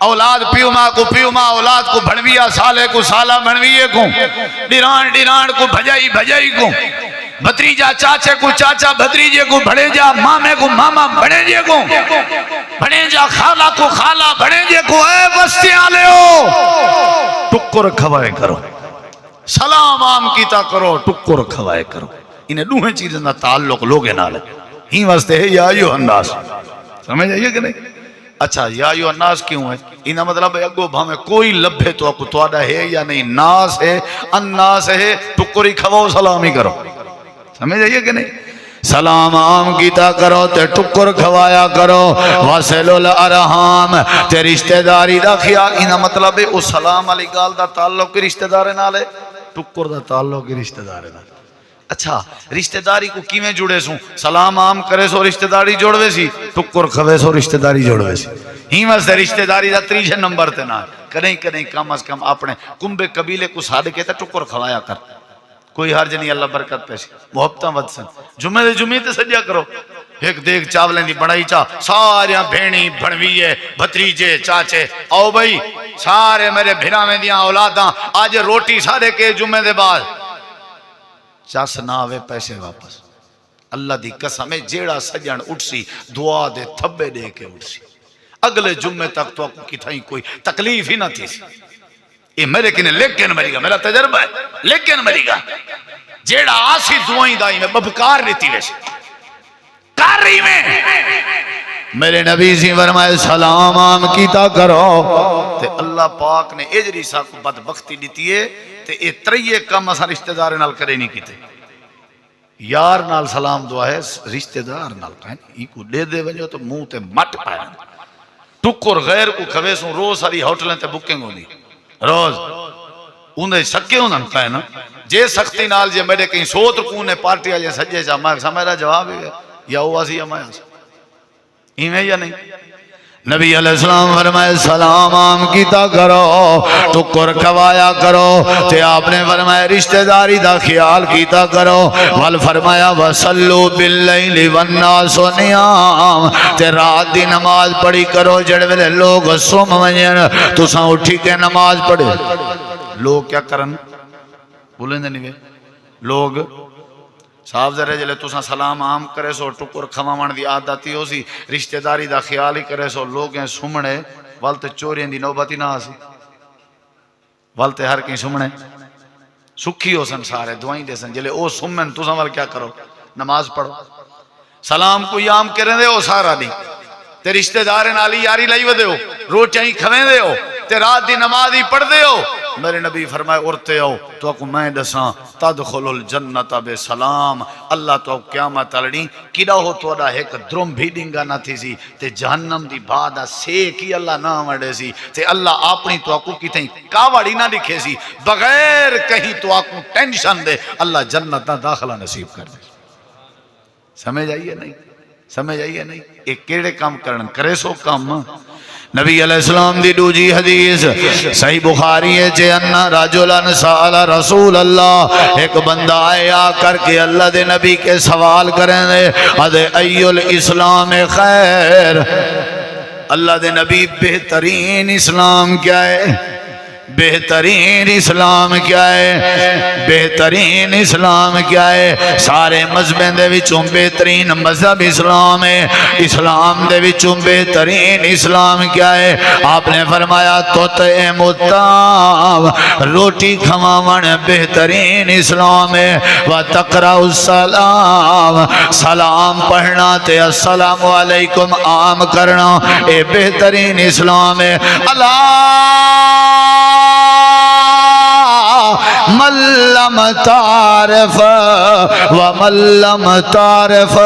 S1: اولاد پیوما کو پیوما اولاد کو بھنویا سالے کو سالہ بھنویے کو ڈیران کو بھجائی کو بھتریجا چاچے کو چاچا بھتریجے کو بھڑیجا مامے کو ماما بھڑیجے کو بھڑیجا خالہ کو خالہ بھڑیجے کو اے بستی آلے ہو ٹکر کھوائے کرو سلام عام کیتا کرو ٹکر کھوائے کرو انہیں دوہیں چیزیں نہ تعلق لوگے نالے ہی واسطے ہے یا ایھا الناس سمجھ آئیے کہ نہیں اچھا یا ایھا الناس کیوں ہے انہا مطلب ہے اگو بھامے کوئی لبھے تو آپ تو آڈا ہے یا نہیں ناس ہے الناس ہے ٹکری کھواؤ سلامی کرو سمجھ آئیے کہ نہیں سلام عام کیتا کرو تے ٹکر کھوایا کرو وَصِلُوا الْأَرْحَامَ تے رشتہ داری دا خیال انہا مطلب ہے اس سلام علی گال دا تعلق کی رشتہ دارے نالے ٹکر دا تعلق کی رشتہ دارے نالے اچھا رشتہ داری کو کیویں جڑے سوں سلام عام کرے سو رشتہ داری جوڑوے سی ٹکر کھوے سو رشتہ داری جوڑوے سی ہی واسطے رشتہ داری دا تریجے نمبر تے نہ کہیں کم از کم اپنے کمبے قبیلے کو ساڑھ کے تے ٹکر کھوایا کر کوئی حرج نہیں اللہ برکت پیشی محبتاں ودسن جمعے تے سجیا کرو ایک دیکھ چاولیں دی بڑائی چاہ ساریاں بھینی بھنویے بھتریجے چاچے او بھائی سارے میرے بھیرا میں دیاں اولاداں آج روٹی سارے کے جمعے دے بعد چاس نہ آوے پیسے واپس اللہ دی قسم ہے جیڑا سجن اٹھسی دعا دے تھبے دے کے اٹھسی اگلے جمعے تک تو کتھائی کوئی تکلیف ہی نہ تھی یہ میرے کنے لیکن مری گا میرا تجربہ ہے لیکن مری گا جیڑا آسی دعائیں دائی میں ببکار لیتی ویسے کار رہی میں میرے نبی سی فرمائے سلام عام کیتا کرو تے اللہ پاک نے اجری سا کو بدبختی دیتی ہے تے اے تریے کم اسا رشتہ دار نال کرے نہیں کیتے یار نال سلام دعا ہے رشتہ دار نال کہیں ای کو دے دے ونجو تو منہ تے مٹ پائے ٹکر غیر کو کھوے سوں روز ساری ہوٹلیں تے بکنگ ہوندی روز انہیں سکے انہوں کہا ہے نا جے سختی نال جے میرے کہیں سوت رکونے پارٹی آجے سجے جا میں سمیرا جواب ہے یا ہوا سی یا میں ایمیں یا نہیں نبی علیہ السلام فرمائے سلام عام کیتا کرو ٹکر کھوایا کرو تے آپ نے فرمائے رشتہ داری دا خیال کیتا کرو وال فرمایا وَصَلُّوا بِاللَّيْلِ وَالنَّاسُ نِيَامٌ تے رات دی نماز پڑھی کرو جڑے ویلے لوگ سوم ونجن تساں اٹھی کے نماز پڑھے لوگ کیا کرن بولیں دے نہیں لوگ صاحب ذرے جلے تساں سلام عام کرے سو ٹکر کھواون دی عادت ہو سی رشتہ داری دا خیال ہی کرے سو لوگیں سمنے والتے چورین دی نوبتی نہ آسی والتے ہر کہیں سمنے سکھی ہو سن سارے دعائیں دے سن جلے او سمن تساں وال کیا کرو نماز پڑھو سلام کوئی عام کریں دے ہو سارا نہیں تے رشتہ دار نال یاری لائی ودے ہو روٹیاں کھویں دے ہو تے رات دی نماز ہی پڑھ دے ہو میرے نبی فرمائے اورتے ہو تو کو میں دساں تدخل الجنت بسلام اللہ تو قیامت لڑی کیڑا ہو تو دا ایک درم بھی ڈنگا نہ تھی سی تے جہنم دی بعد سیک ہی اللہ نہ وڑے سی تے اللہ اپنی تو کو کتیں کاوڑی نہ لکھے سی بغیر کہیں تو کو ٹینشن دے اللہ جنت دا داخلہ نصیب کر دے سمجھ آئیے نہیں سمجھ آئیے نہیں ایک کیڑے کام کرن کرے سو کام نبی علیہ السلام دی دوجی حدیث صحیح بخاری ہے جے انہ رجلن سأل رسول اللہ ایک بندہ آئے آ کر کے اللہ دے نبی کے سوال کریں دے ادھے ایو الاسلام خیر اللہ دے نبی بہترین اسلام کیا ہے بہترین اسلام کیا ہے بہترین اسلام کیا ہے سارے مذہبیں دے وچوں بہترین مذہب اسلام ہے اسلام دے وچوں بہترین اسلام کیا ہے آپ نے فرمایا تطعم الطعام روٹی کھواون بہترین اسلام ہے وتقرأ السلام سلام پڑھنا تے السلام علیکم عام کرنا اے بہترین اسلام ہے من لم تعرف ومن لم تعرف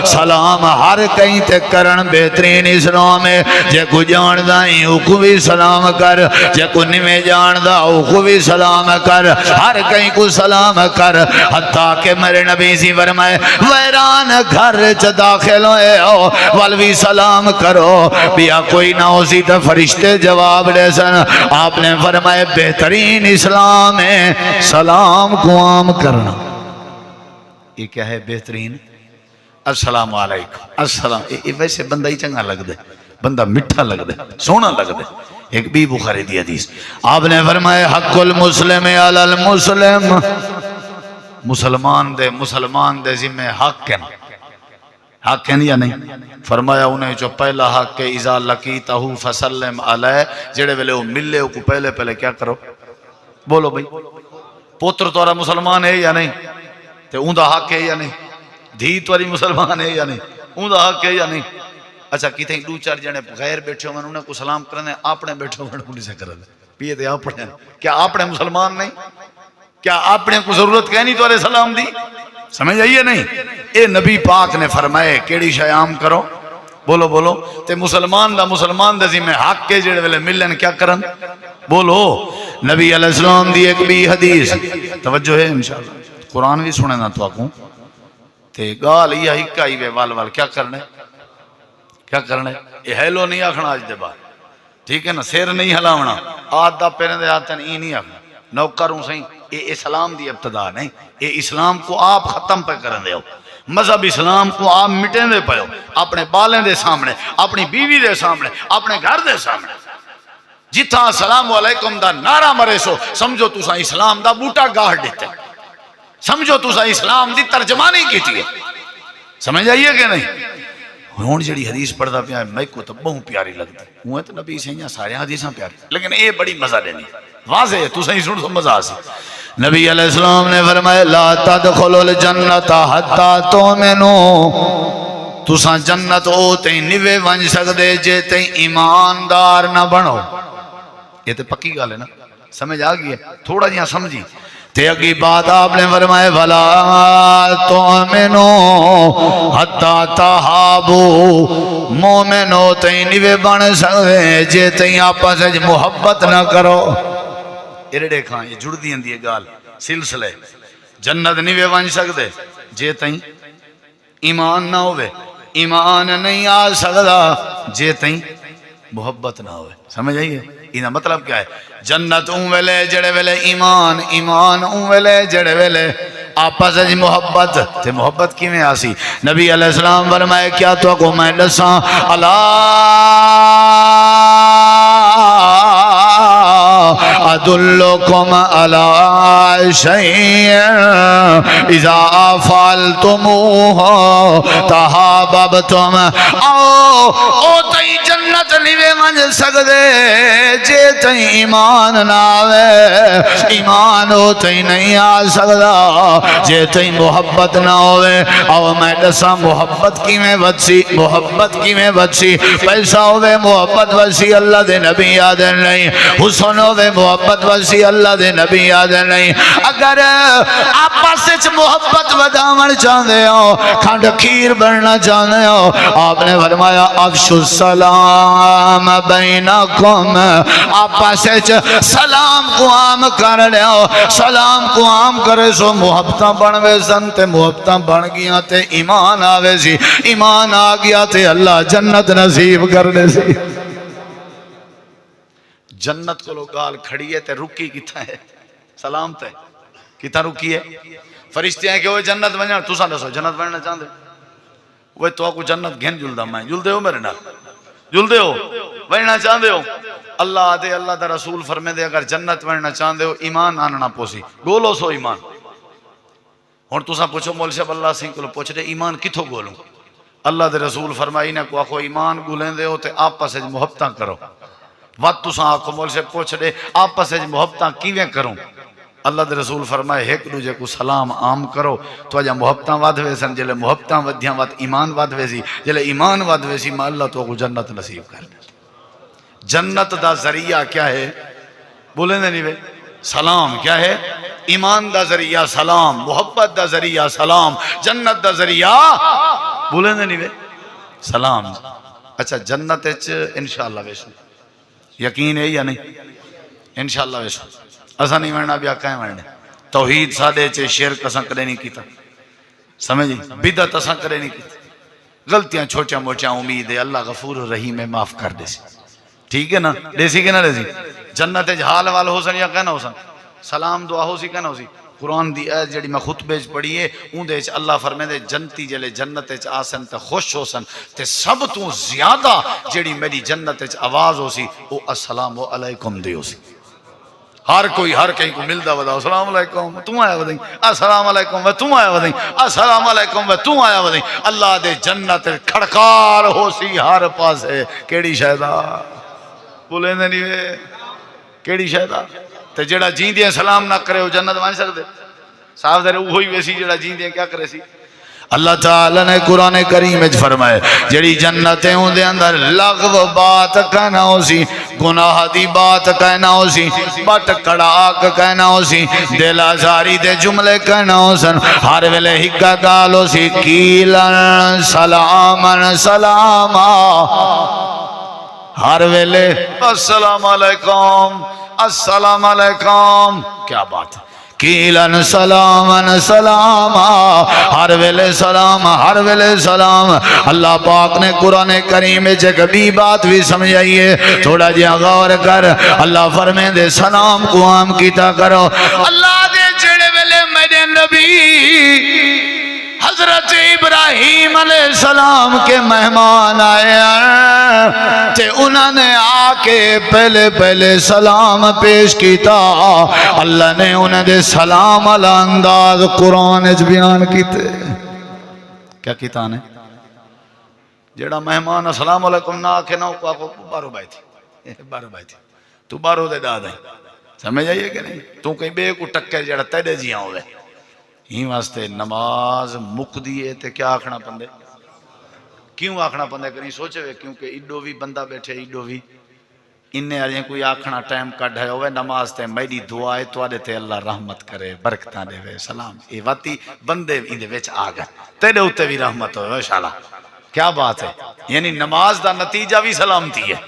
S1: سلام ہر کہیں تے کرن بہترین اسلام ہے جے کو جاندہ ہی اوکو بھی سلام کر جے کو نمیں جاندہ اوکو بھی سلام کر ہر کہیں کو سلام کر حتیٰ کہ میرے نبی سی فرمائے ویران گھر چ داخل ہوئے ہو والوی سلام کرو بیا کوئی نہ ہو سی تو فرشتے جواب دے سن آپ نے فرمائے بہترین اسلام ہے سلام کو عام کرنا یہ کیا ہے بہترین السلام علیکم السلام یہ ویسے بندہ ہی چنگا لگ دے بندہ مٹھا لگ دے سونا لگ دے ایک بھی بخاری دی حدیث آپ نے فرمائے حق المسلم علی المسلم مسلمان دے ذمہ حق ہے حق ہے یا نہیں فرمایا انہیں جو پہلا حق ہے اذا لقیتہ فسلم علیہ جڑے ویلے وہ ملے کو پہلے کیا کرو بولو بھئی پوتر تورا مسلمان ہے یا نہیں تے اون دا حق ہے یا نہیں دھی توری مسلمان ہے یا نہیں اون دا حق ہے یا نہیں اچھا کتیں دو چار جنے غیر بیٹھے ہوئے انہیں کو سلام کرنے اپنے بیٹھے ہوئے انہیں سے کرنے پیئے تے اپنے کیا اپنے مسلمان نہیں کیا اپنے کو ضرورت کہنی تو سلام دی سمجھ آئیے نہیں اے نبی پاک نے فرمائے کیڑی شے عام کرو بولو تے مسلمان دے ذمہ حق کے جڑے ویلے ملن کیا کرن بولو نبی علیہ السلام دی ایک بھی حدیث توجہ ہے انشاءاللہ قرآن بھی سنے نا تو آکوں تے گال یہ ہکا ہی وے وال کیا کرنے یہ ہیلو نہیں آکھنا آج دے بعد ٹھیک ہے نا سیر نہیں ہلاونا آدھا پیریں دے آتے نہیں نہیں آکھنا نوکروں سہیں یہ اسلام دی ابتدا نہیں یہ اسلام کو آپ ختم پہ کریں دے ہو مذہب اسلام کو آپ مٹیں دے پہ ہو اپنے بالیں دے سامنے اپنی بیوی دے سامنے اپنے گھر دے سامنے جتھا السلام علیکم دا نعرہ مرے سو سمجھو تُسا اسلام دا بوٹا گاہ دیتے سمجھو تُسا اسلام دی ترجمانی کی تھی سمجھ آئیے کہ نہیں ہون جڑی حدیث پڑھتا پیا میں کو تو بہت پیاری لگتا ہے وہ تو نبی سے یہاں سارے حدیثاں پیاری لیکن یہ بڑی مزہ دینی واضح ہے تو صحیح سن تو مزہ آسی نبی علیہ السلام نے فرمایا لا تدخلوا الجنت حتی تؤمنوا تساں جنت او تے نیوے ونج سکدے جے تے ایماندار نہ بنو یہ تے پکی گل ہے نا سمجھ آ گئی ہے تھوڑا جہاں سمجھی تے اگلی بات آپ نے فرمائے ولا تؤمنوا حتی تحابوا مومن او تے نیوے بن سکدے جے تے آپس وچ محبت نہ کرو ارڑے کھاں یہ جڑ دی اندی گال سلسلے جنت نہیں وے ون سکدے جے تائیں ایمان نہ ہوئے ایمان نہیں آ سکدا جے تائیں محبت نہ ہوئے سمجھ آئیے انہا مطلب کیا ہے جنت اون ویلے جڑے ویلے ایمان اون ویلے جڑے ویلے آپس اج محبت تے محبت کی میں آسی نبی علیہ السلام فرمائے کیا تو کو میں دساں ادلکم علی شیء اذا فعلتموه تحاببتم او تی جنت جنت نہیں وے ونج سکدے جے تئی ایمان نہ آوے ایمان ہو تئی نہیں آ سکدا جے تئی محبت نہ ہوئے او میں دساں محبت کی میں وچی محبت کی میں وچی پیسہ ہوئے محبت وچی اللہ دے نبی یاد نہیں حسن ہوئے محبت وچی اللہ دے نبی یاد نہیں اگر آپس وچ محبت وداون چاہندے ہو کھنڈ کھیر بننا چاہندے ہو آپ نے فرمایا افشوا السلام بینکم آپس وچ سلام کو عام کر لیو سلام کو عام کرے سو محبتاں بنوے سن تے محبتاں بن گیا تے ایمان آوے سی ایمان آ گیا تے اللہ جنت نصیب کرنے سی جنت کو لوگ گال کھڑی ہے تے رکی کتا ہے سلام تے کتا رکی ہے فرشتے ہیں کہ وہ جنت بننا تو سا دسو جنت بننا چاہتے وہ تو کو جنت گھن جلدہ میں جلدے ہو میرے نال جلدے ہو بننا چاہتے ہو اللہ آدھے اللہ دا رسول فرمے دے اگر جنت بننا چاہتے ہو ایمان آننا پوسی گولو سو ایمان اور تو سا پوچھو مول صاحب اللہ سنگھ کو پوچھ دے ایمان کتھو گولوں اللہ دے رسول فرمائی نے کو آخو ایمان گولیں دے ہو تے آپس سے محبتاں کرو وقت تو سا آخو مول صاحب پوچھ دے آپس سے محبتاں کیویں کروں اللہ دے رسول فرمائے ایک دوجے کو سلام عام کرو تو اجا محبتاں واد ہوئے سن جلے محبتاں ودیاں واد ایمان واد ہوئے سی جلے ایمان واد ہوئے سی میں اللہ تو کو جنت نصیب کر دے جنت دا ذریعہ کیا ہے بولیں دے نہیں بے سلام کیا ہے ایمان دا ذریعہ سلام محبت دا ذریعہ سلام جنت دا ذریعہ بولیں دے نہیں بے سلام اچھا جنت انشاءاللہ ویسو یقین ہے یا نہیں انشاءاللہ ویسو اسا نہیں مرنا بیا کہیں مرنے توحید سادے چے شرک اسا کرے نہیں کیتا سمجھیں بدعت اسا کرے نہیں کیتا غلطیاں چھوٹیاں موٹیاں امید ہے اللہ غفور و رحیم میں معاف کر دے سی ٹھیک ہے نا دیسی کہ نہ دیسی جنت حال وال ہو سن یا کہنا ہو سن سلام دعا ہو سی کہنا ہو سی قرآن دی آیت جڑی میں خطبے پڑھی ہے اون دے اللہ فرمے دے جنتی جلے جنت آسن تے خوش ہو سن تے سب تو زیادہ جڑی میری جنت آواز ہو سی وہ السلام علیکم دے ہو سی ہر کوئی ہر کہیں کو ملدا ودا السلام علیکم تو آیا ودیں السلام علیکم و تو آیا ودیں السلام علیکم و تو آیا ودیں اللہ دے جنت کھڑکار ہو سی ہر پاسے کیڑی شہدا بولیں دے نہیں وے کیڑی شہدا تے جڑا جیندیاں سلام نہ کرے وہ جنت مان سکدے صاحب دے وہی ویسی جڑا جیندیاں کیا کرے سی اللہ تعالی نے قرآن کریم وچ فرمائے جڑی جنتیں اون دے اندر لغو بات کہنا ہو سی گناہ دی بات کہنا ہو سی بٹ کڑاک کہنا ہو سی دل آزاری دے جملے کہنا ہو سن ہر ویلے ہکا گال ہو سی کیلن سلامن سلاما ہر ویلے السلام علیکم السلام علیکم کیا بات ہے کیلن سلامن سلاما ہر ویلے سلام ہر ویلے سلام اللہ پاک نے قرآن کریم میں کبھی بات بھی سمجھائیے تھوڑا جہاں غور کر اللہ فرمائے دے سلام کو عام کیتا کرو اللہ دے جڑے ویلے میرے نبی حضرت ابراہیم علیہ السلام کے مہمان آئے تے انہوں نے آکے پہلے سلام پیش کیتا اللہ نے انہیں دے سلام علی انداز قرآن اچ بیان کیتے کیا کیتا نے جیڑا مہمان السلام علیکم نہ آکے نہ کو بارو بائی تھی تو بارو دے دا دیں سمجھ آئیے کہ نہیں تو کہیں بے کو ٹکر جیڑا تیڑے جیاں ہوئے ہی واسطے نماز مک دیئے تے کیا آکھنا پندے کیوں آکھنا پندے کہ نہیں سوچے ہوئے کیونکہ ایڈو بھی بندہ بیٹھے ایڈو بھی انہیں آلیں کوئی آکھنا ٹائم کٹ ہے ہوئے نماز تے میری دعائے تو آدھے تے اللہ رحمت کرے برکتاں دے وے سلام یہ واتی بندے اندے ویچ آگا تیرے ہوتے بھی رحمت ہوئے انشاءاللہ کیا بات ہے یعنی نماز دا نتیجہ بھی سلامتی ہے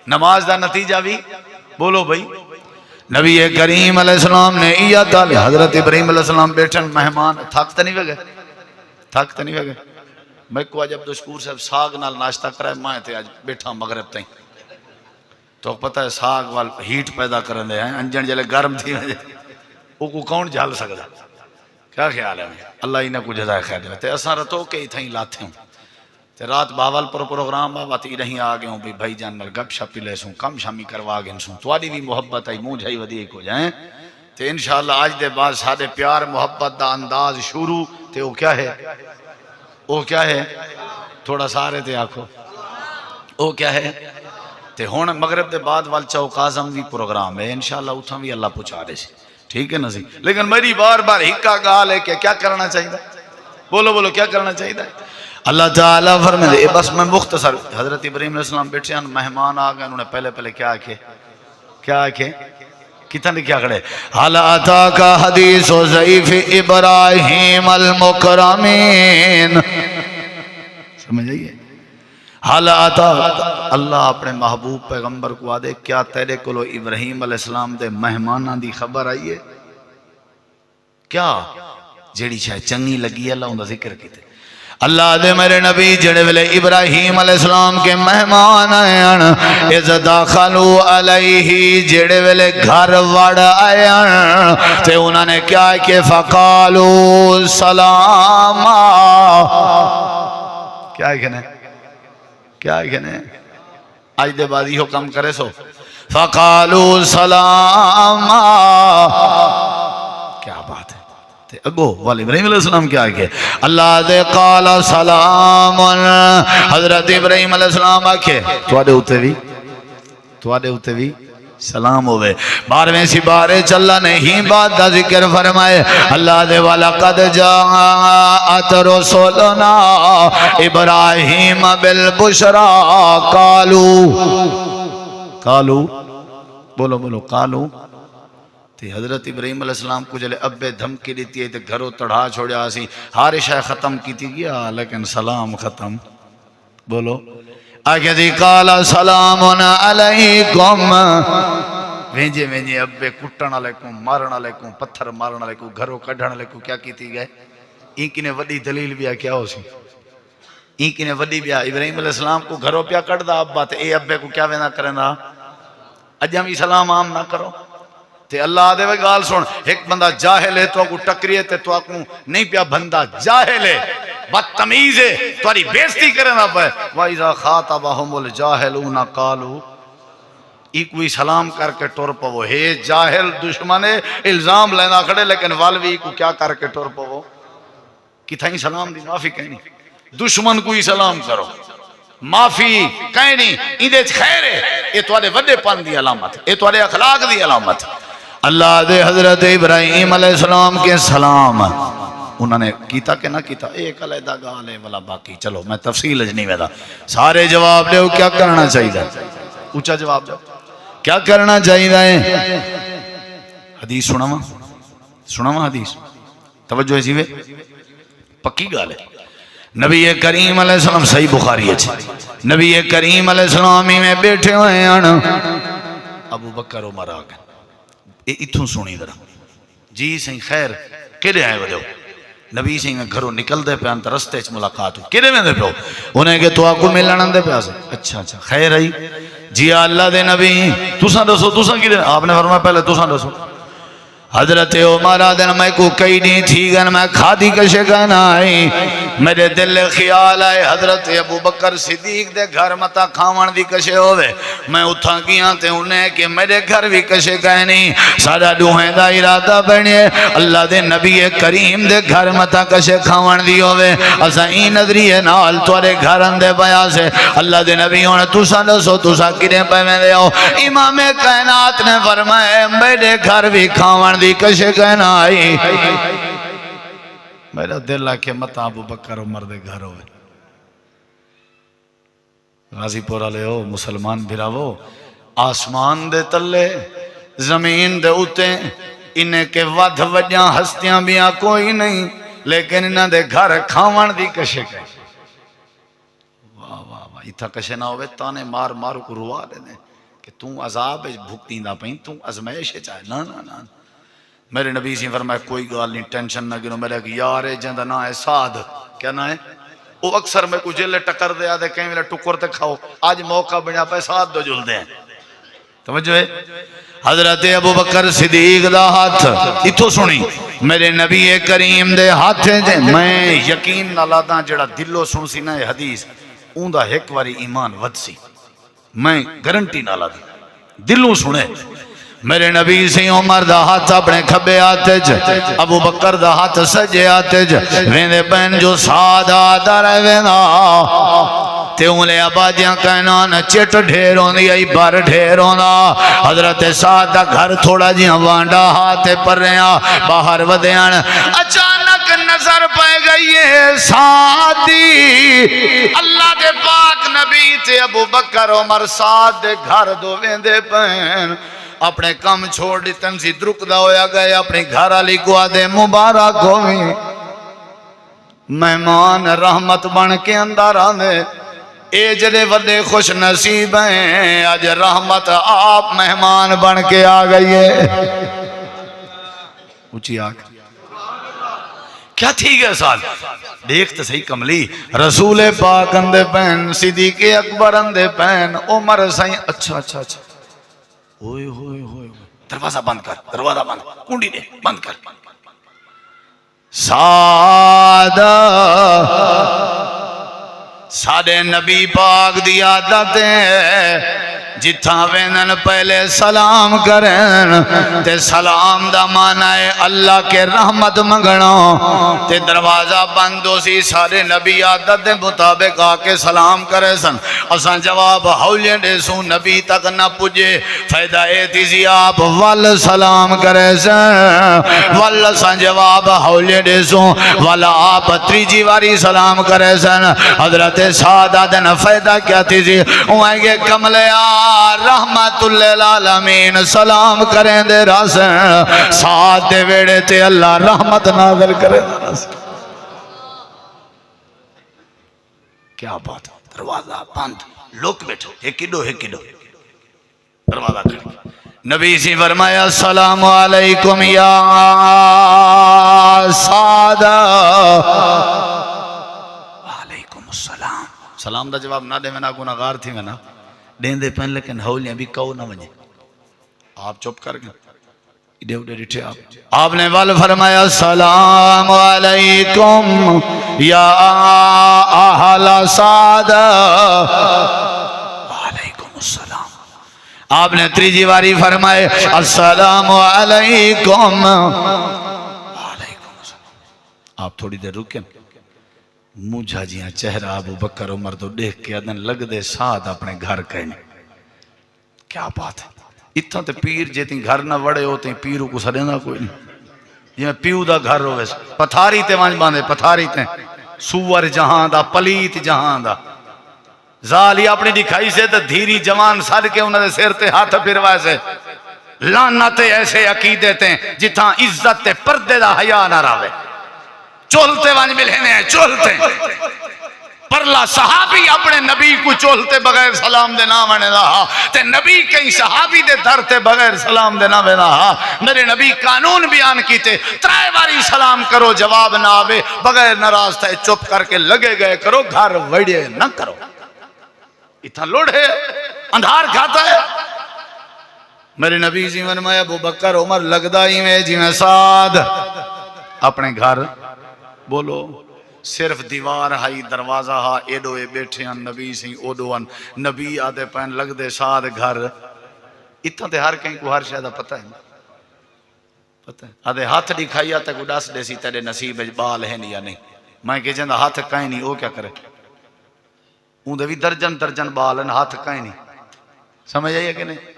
S1: نماز دا نتیجہ بھی بولو بھائی نبی کریم علیہ السلام نے حضرت ابراہیم علیہ السلام بیٹھن مہمان تھکتے نہیں گئے تھکتے نہیں گئے میں کو آج عبدالشکور صاحب ساگ نال ناشتہ کرائے مائیں تھے آج بیٹھا مغرب تائیں تو پتہ ہے ساگ وال ہیٹ پیدا کرن دے ہیں انجن جلے گرم تھی وہ کو کون جھال سکتا کیا خیال ہے اللہ انہیں کو جزائے خیر دے تے اساں رتو کے ہی تھیں لاتے ہوں تے رات باول پر پروگرام باواتی رہیں آگے ہوں بھی بھائی جان مل گپ شپی لے سوں کم شامی کروا گے سوں تواری بھی محبت آئی مونجھ آئی ودی کو جائیں تے انشاءاللہ آج دے بعد سادے پیار محبت دا انداز شروع تے وہ کیا ہے وہ کیا ہے تھوڑا سارے تے آکھو وہ کیا ہے تے ہون مغرب دے بعد وال چوک اعظم بھی پروگرام ہے انشاءاللہ اتھاں بھی اللہ پہنچا دے سی ٹھیک ہے نا سی لیکن میری بار بار ہکا گال ہے کہ کیا کرنا چاہیے بولو بولو کیا کرنا چاہیے اللہ تعالیٰ فرمائے بس میں مختصر حضرت ابراہیم علیہ السلام بیٹھے ہیں مہمان آ گئے انہوں نے پہلے کیا آکھے کتنا نے کیا کھڑے حال اتاک حدیث ضعیف ابراہیم المکرمین سمجھ آئیے حال اتاک اللہ اپنے محبوب پیغمبر کو آدھے کیا تیرے کلو ابراہیم علیہ السلام دے مہمانہ دی خبر آئیے کیا جیڑی شاید چنگی لگی اللہ ان دا ذکر کیتے اللہ دے میرے نبی جڑے ویلے ابراہیم علیہ السلام کے مہمان آئین از داخلو علیہ جڑے ویلے گھر وڑ آئین تے انہوں نے کیا کہ فقالو سلام کیا کہنے آج دے بعد یہ کم کرے سو فقالو سلام کیا بات ہے اگو والی ابراہیم علیہ السلام کیا آگے اللہ دے قال سلام حضرت ابراہیم علیہ السلام آکھے تو آدے ہوتے بھی سلام ہوئے 12ویں سپارے چلا نہیں بات دا ذکر فرمائے اللہ دے والا قد جاءت رسولنا ابراہیم بالبشرا قالو بولو قالو تے حضرت ابراہیم علیہ السلام کو جلے ابے دھمکی دیتی ہے تے گھروں تڑھا چھوڑیا سی ہارے شاہ ختم کی تھی گیا لیکن سلام ختم بولو آگے دی قال سلام علیکم وینجے ابے کٹن علیکم مارن علیکم پتھر مارن علیکم گھروں کڑھن علیکم کیا کی تھی گئے ایک نے وڈی دلیل بیا کیا ہو سی ایک نے وڈی بیا ابراہیم علیہ السلام کو گھروں پیا کڑ دا ابا تے اے ابے کو کیا وینا کریں دا اجاں بھی سلام عام نہ کرو تے اللہ دے وے گال سن ایک بندہ جاہل ہے تو کو ٹکریے تے تو کو نہیں پیا بندہ جاہل ہے بدتمیز ہے تمہاری بےزتی کرنا پے وَإِذَا خَاطَبَهُمُ الْجَاهِلُونَ قَالُوا ای کوئی سلام کر کے ٹور پو ہے جاہل دشمن الزام لینا کھڑے لیکن والوی کو کیا کر کے ٹور پو کتھائی سلام دی معافی کہنی دشمن کوئی سلام کرو معافی کہنی ایندے خیر ہے یہ تمہارے وڈے پن دی علامت یہ تمہارے اخلاق دی علامت اللہ دے حضرت ابراہیم علیہ السلام کے سلام انہوں نے کیتا کہ نہ کیتا ایک علیحدہ گال ہے والا باقی چلو میں تفصیل اج نہیں ویدا سارے جواب دے کیا کرنا چاہیے اونچا جواب دے کیا کرنا چاہیے حدیث سناواں حدیث توجہ ہے جیوے پکی گال ہے نبی کریم علیہ السلام صحیح بخاری ہے نبی کریم علیہ السلام میں بیٹھے ہوئے ہیں ابو بکر عمر آ گئے اتھوں سنی ذرا جی صحیح خیر کیڑے آئے وجہ نبی صحیح میں گھروں نکل دے پہ انت رستے چ ملاقات ہو کیڑے میں دے پہ انہیں کہ تو آپ کو ملنا دے پہ آسے اچھا خیر آئی جی اللہ دے نبی تساں دسو تساں کی دے آپ نے فرمایا پہلے تساں دسو حضرت عمر آدن میں کو کئی نہیں تھی گن میں کھادی کشے گنا آئی میرے دل خیال آئے حضرت ابو بکر صدیق دے گھر متا کھاون دی کشے ہوئے میں اتھا گیا تے انہیں کہ میرے گھر بھی کشے گئے نہیں سارا دوہیں دا ارادہ بنے اللہ دے نبی کریم دے گھر متا کشے کھاون دی ہوئے اسا این نظریے نال توارے گھر اندے بیا سے اللہ دے نبی ہونے تسا دسو تسا کریں پہ میں دے ہو امام کائنات نے فرمائے میرے گھر بھی کھاون دی کشے کہنا آئی میرا دل آکے مت ابو بکر عمر دے گھر ہوئے غازی پورا لے ہو مسلمان بھراو آسمان دے تلے زمین دے اتے انہیں کے ودھ وجہ ہستیاں بیاں کوئی نہیں لیکن انہیں دے گھر کھاون دی کشے کہنا واہ واہ واہ اتھا کشے نہ ہوئے تانے مار مارو کو روا دینے کہ تم عذاب بھکتی نہ پہیں تم ازمائش چاہے نا میرے نبی سے فرمایا کوئی گال نہیں ٹینشن نہ گنو میرے کہ یار جندہ نا ہے سعد کیا نا ہے وہ اکثر میں کو جلے ٹکر دے آدھے کہیں میرے ٹکر تے کھاؤ آج موقع بنیا پہ سعد دو جل دیں توجہ ہے حضرت ابو بکر صدیق دا ہاتھ اتھو سنی میرے نبی کریم دے ہاتھ دے میں یقین نہ لادا جڑا دلو سن سی نا حدیث اون دا ایک واری ایمان ود سی میں گارنٹی نہ لادا دلوں سنے میرے نبی سے عمر دا ہاتھ اپنے کھبے آتے جے ابو بکر دا ہاتھ سجے آتے جے ویندے پین جو سادہ آدھا رہے وینا تے اونلے آبادیاں کہنا نہ چٹ ڈھیر ہوندی آئی بار ڈھیر ہوندا حضرت سعد دا گھر تھوڑا جیاں وانڈا ہاتھ پر رہا باہر ودیاں اچانک نظر پہ گئی ہے سعد دی اللہ دے پاک نبی تے ابو بکر عمر سعد دے گھر دو ویندے پین اپنے کم چھوڑ دیتن سی درکدہ ہویا گئے اپنی گھر علی کو آدھے مبارک ہوئی مہمان رحمت بن کے اندر آنے اے جدے وڈے خوش نصیب ہیں آج رحمت آپ مہمان بن کے آ گئی ہے اونچی آگ کیا تھی گئے سال دیکھ تو صحیح کملی رسول پاک اندے پہن صدیق اکبر اندے پہن عمر سائیں اچھا اچھا اچھا ہوئے ہوئے ہوئے دروازہ بند کر دروازہ بند کنڈی دے بند کر سادے نبی پاک دی عادت ہے جتھاں وینن پہلے سلام کریں تے سلام دا معنی ہے اللہ کے رحمت منگنا تے دروازہ بند ہو سی سارے نبی عادت دے مطابق آ کے سلام کرے سن اساں جواب ہولے دے سوں نبی تک نہ پجے فائدہ اے تیزی آپ وال سلام کرے سن وال اساں جواب ہولے دے سوں والا آپ تریجی واری سلام کرے سن حضرت سعد دن فائدہ کیا تیزی اوائیں گے کملیا رحمت للعالمین سلام کریں دے راسن ساتھ دے ویڑے تے اللہ رحمت نازل کریں دے راسن کیا بات ہے دروازہ بند لوک بیٹھو ایک کڈو دروازہ کھڑی نبی سی فرمایا السلام علیکم یا سعد وعلیکم السلام سلام دا جواب نہ دے میں نہ گناہگار تھی میں نہ دین دے پہن لیکن ہولیاں بھی کہو نہ ونجے آپ چپ کر گئے اڈے اڈے ڈٹھے آپ نے وال فرمایا السلام علیکم یا اہل سعد وعلیکم السلام آپ نے تریجی واری فرمائے السلام علیکم وعلیکم السلام آپ تھوڑی دیر رکیں مجھا جیاں چہرہ ابو بکر عمر تو دیکھ کے ادن لگ دے ساتھ اپنے گھر کہنے کیا بات ہے اتنا تے پیر جیتی گھر نہ وڑے ہوتے ہیں پیروں کو سڑینا کوئی نہیں یہ پیو دا گھر ہوئے پتھاری تے وانج باندھے پتھاری تے سور جہاں دا پلیت جہاں دا زالی اپنی دکھائی سے تے دھیری جوان سڑ کے انہوں نے سیر تے ہاتھ پھروائے سے لانتے ایسے عقیدے تے جتاں عزت تے پردے دا حیا نہ راوے چولتے وانج ملہنے ہیں چولتے پرلا صحابی اپنے نبی کو چولتے بغیر سلام دے نام آنے رہا تے نبی کئی صحابی دے دھرتے بغیر سلام دے نام رہا میرے نبی قانون بیان کیتے ترائے باری سلام کرو جواب نہ آوے بغیر ناراض تھے چپ کر کے لگے گئے کرو گھر وڑے نہ کرو اتنا لوڑ ہے اندھار کھاتا ہے میرے نبی جی فرمایا ابو بکر عمر لگدا ہی میں جی میں سعد اپنے گھر بولو صرف دیوار ہائی دروازہ ہا ایڈو اے بیٹھے ہیں نبی سی اوڈو ان نبی آدھے پہن لگ دے ساتھ گھر اتنا تے ہر کہیں کو ہر شاید پتہ ہے پتہ ہے آدھے ہاتھ دکھائی آتا کو ڈاس دے سی تیرے نصیب بال ہے نہیں یا نہیں میں کہ جندہ ہاتھ کہیں نہیں وہ کیا کرے اون دے بھی درجن بال ہیں ہاتھ کہیں نہیں سمجھ آئیے کہ نہیں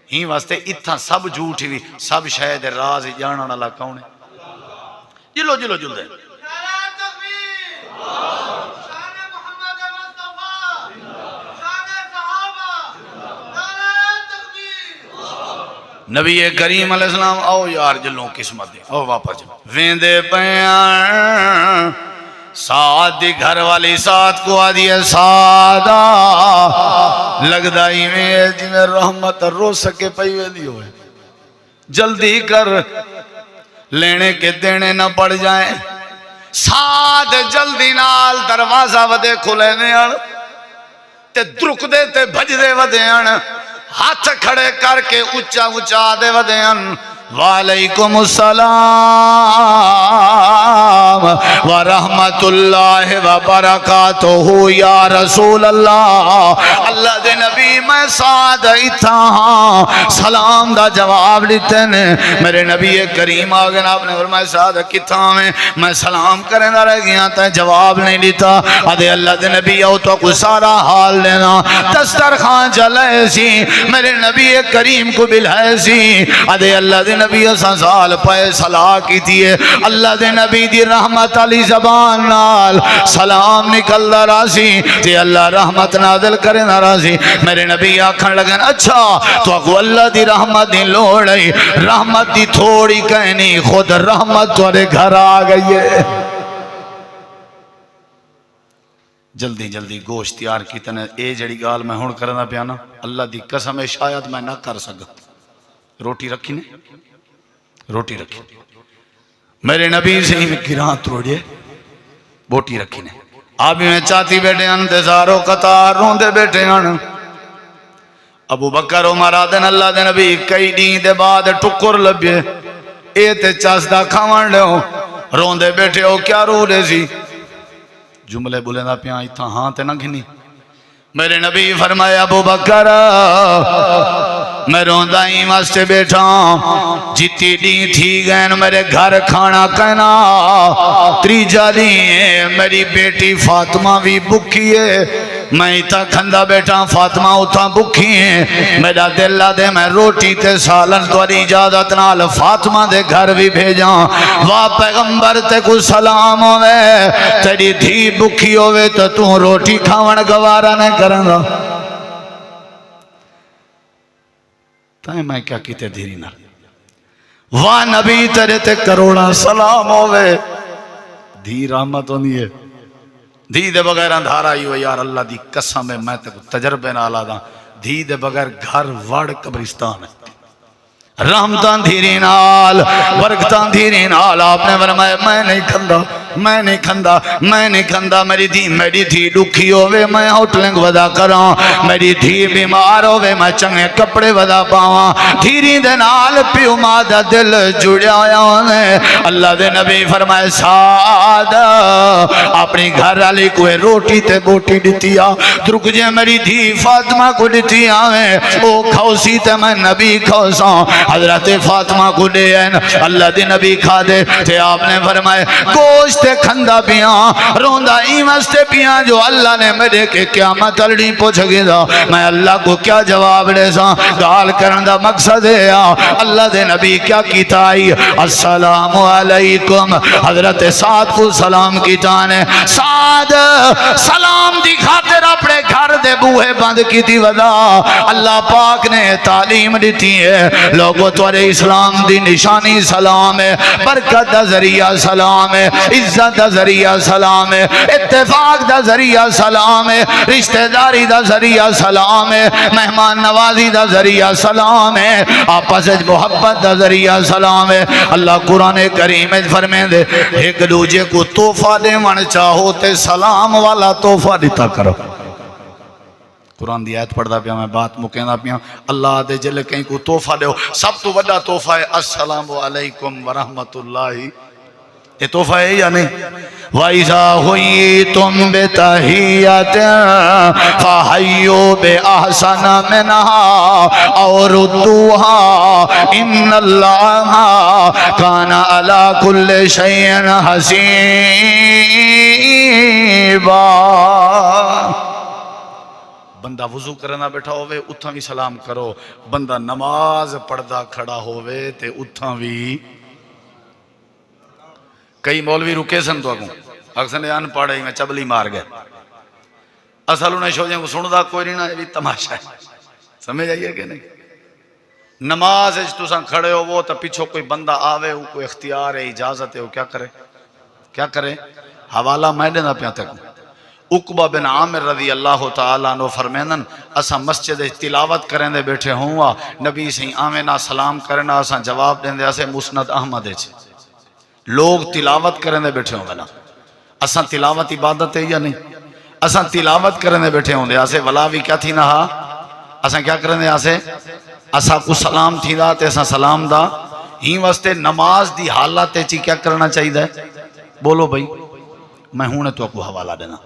S1: ہی واسطے اتنا سب جھوٹ ہوئی سب شاید راز جاننا اللہ کون ہے جلو جلو جل دے نبی کریم علیہ السلام آؤ یار جلوں قسمت دے آؤ واپس جلوں ویندے پیان سعد دی گھر والی سعد کو آدھی ہے سعدہ لگدائی میں جی میں رحمت رو سکے پیوے دی ہوئے جلدی کر لینے کے دینے نہ پڑ جائیں سعد جلدی نال دروازہ ودے کھلے نیان تے درک دے تے بھج دے ودے ہاتھ کھڑے کر کے اچھا اچھا دے ودے وعلیکم السلام ورحمت اللہ وبرکاتہ یا رسول اللہ۔ اللہ دے نبی میں ساتھ ایتھا ہاں، سلام دا جواب لیتے نے۔ میرے نبی کریم آگے آپ نے فرمایا ساتھ کتھا میں سلام کریں دا رہ گیا تا جواب نہیں لیتا۔ آدھے اللہ دے نبی آؤ تو کوئی سارا حال لینا، دسترخوان چلے سی، میرے نبی کریم کو بلائے سی۔ آدھے اللہ دے نبی اساں سال پائے صلاح کی تیئے، اللہ دے نبی دی رحمت علی زبان نال سلام نکل دا راسی تے اللہ رحمت نازل کرے نا راسی۔ میرے نبی آکھن لگن اچھا تو اگو اللہ دی رحمت دی لوڑی، رحمت دی تھوڑی کہنی، خود رحمت تورے گھر آ گئی ہے۔ جلدی جلدی گوشت تیار کی تنے اے جڑی گال میں ہون کرنا پیانا اللہ دی قسم شاید میں نہ کر سکتا۔ روٹی رکھی نے، روٹی رکھی، میرے نبی سے ہی میں گران توڑیے بوٹی رکھی نے۔ آبی میں چاہتی بیٹھے انتظاروں قطار روندے بیٹھے ہیں۔ ابو بکر عمر آدن اللہ دے نبی کئی دین دے بعد ٹکر لبیے، اے تے چاس دا کھاون لے ہو، روندے بیٹھے ہو کیا رو لے سی؟ جملے بولے دا پیاں اتھا ہاں تے نہ گھنی۔ میرے نبی فرمایا ابو بکر میں روندہ ہی واسطے بیٹھا جتی دین تھی گئن میرے گھر کھانا کہنا تریجا دین میری بیٹی فاطمہ بھی بکھی ہے، میں اتھا کھندہ بیٹھا فاطمہ اتھا بکھی ہے، میرا دل دے میں روٹی تے سالن تواری اجازت نال فاطمہ دے گھر بھی بھیجا۔ واہ پیغمبر تے کو سلام ہوئے، تیری دھی بکھی ہوئے تو روٹی کھاون گوارا نہیں کرنگا۔ تائیں میں کیا کیتے دھیری نہ، واہ نبی تیرے تے کروڑا سلام ہوئے، دھی رحمت ہونی ہے۔ دھی دے بغیر اندھارا ہی ہو یار اللہ دی قسم ہے، میں تے تجربے نہ آلا دا، دھی دے بغیر گھر وڑ قبرستان ہے۔ رحمتان دھیری نال برکتان دھیری نال آپ نے فرمایا میں نہیں کھندا، میں نہیں کھندا، میں نہیں کھندا، میری دھی دکھی ہوئے میں ہوٹلنگ ودا کراں، میری دھی بیمار ہوئے میں چنگے کپڑے ودا پاواں، دھیری دے نال پیو ماں دا دل جڑیا ہوئے۔ اللہ دے نبی فرمائے سعد اپنی گھر علی کوئی روٹی تے بوٹی دیتیا درک جے میری دھی فاطمہ کو دیتیا میں او کھوسی تے میں نبی کھوساں، حضرت فاطمہ کو دے ہیں اللہ دے نبی کھا دے تے آپ نے فرمائے گوشت کھندا پیاں روندہ ایمستے پیاں جو اللہ نے میرے کے قیامت الڑی پوچھ گیا میں اللہ کو کیا جواب دے ساں۔ گال کرندہ مقصد ہے اللہ دے نبی کیا کیتا آئی السلام علیکم، حضرت سعد کو سلام کیتا نے، سعد سلام دی خاطر اپنے گھر دے بوہے بند کی تھی ودا۔ اللہ پاک نے تعلیم دیتی ہے لوگوں تورے اسلام دی نشانی سلام ہے، برکت دا ذریعہ سلام ہے، عزت دا ذریعہ سلام ہے، اتفاق دا ذریعہ سلام ہے، رشتہ داری دا ذریعہ سلام ہے، مہمان نوازی دا ذریعہ سلام ہے، آپس محبت دا ذریعہ سلام ہے۔ اللہ قرآن کریم فرمائے دے ایک دوجے کو تحفہ دے من چاہو تے سلام والا تحفہ دیتا کرو۔ قرآن دی آیت پڑھ دا پیا میں بات مکینہ پیا اللہ دے جلے کہیں کو تحفہ دے ہو، سب تو بڑا تحفہ ہے السلام علیکم ورحمت اللہ، یہ تحفہ ہے یا نہیں؟ وَإِذَا حُيِّيتُمْ بِتَحِيَّةٍ فَحَيُّوا بِأَحْسَنَ مِنْهَا أَوْ رُدُّوهَا إِنَّ اللَّهَ كَانَ عَلَى كُلِّ شَيْءٍ حَسِيبًا۔ بندہ وضو کرنا بیٹھا ہوئے اتھاں بھی سلام کرو، بندہ نماز پڑھدا کھڑا ہوئے تے اتھاں بھی۔ کئی مولوی رکے سن تو اکثر نے ان پڑھے میں چبلی مار گئے، اصل انہیں شوجیں کو سندا کوئی نہیں، یہ بھی تماشا ہے، سمجھ آئیے کہ نہیں؟ نماز تساں کھڑے ہو وہ تو پیچھو کوئی بندہ آوے وہ کوئی اختیار ہے اجازت ہے وہ کیا کرے؟ کیا کرے؟ حوالہ میں دینا پیا تک عقبہ بن عامر رضی اللہ تعالیٰ عنہ فرمینن اساں مسجد تلاوت کریں دے بیٹھے ہوں نبی سے آمینہ سلام کرنا اساں جواب دیں دے اسے مسند احمد ہے لوگ تلاوت کریں دے بیٹھے ہوں گے نا، اساں تلاوت عبادت ہے یا نہیں؟ اساں تلاوت کریں دے بیٹھے ہوں دے اسے ولا بھی کیا تھی نہ اساں کیا کریں دے اساں کو سلام تھی دا تے اساں سلام دا ہی واسطے نماز دی حالت چی کیا کرنا چاہیے؟ بولو بھائی، میں ہوں تو آپ کو حوالہ دینا.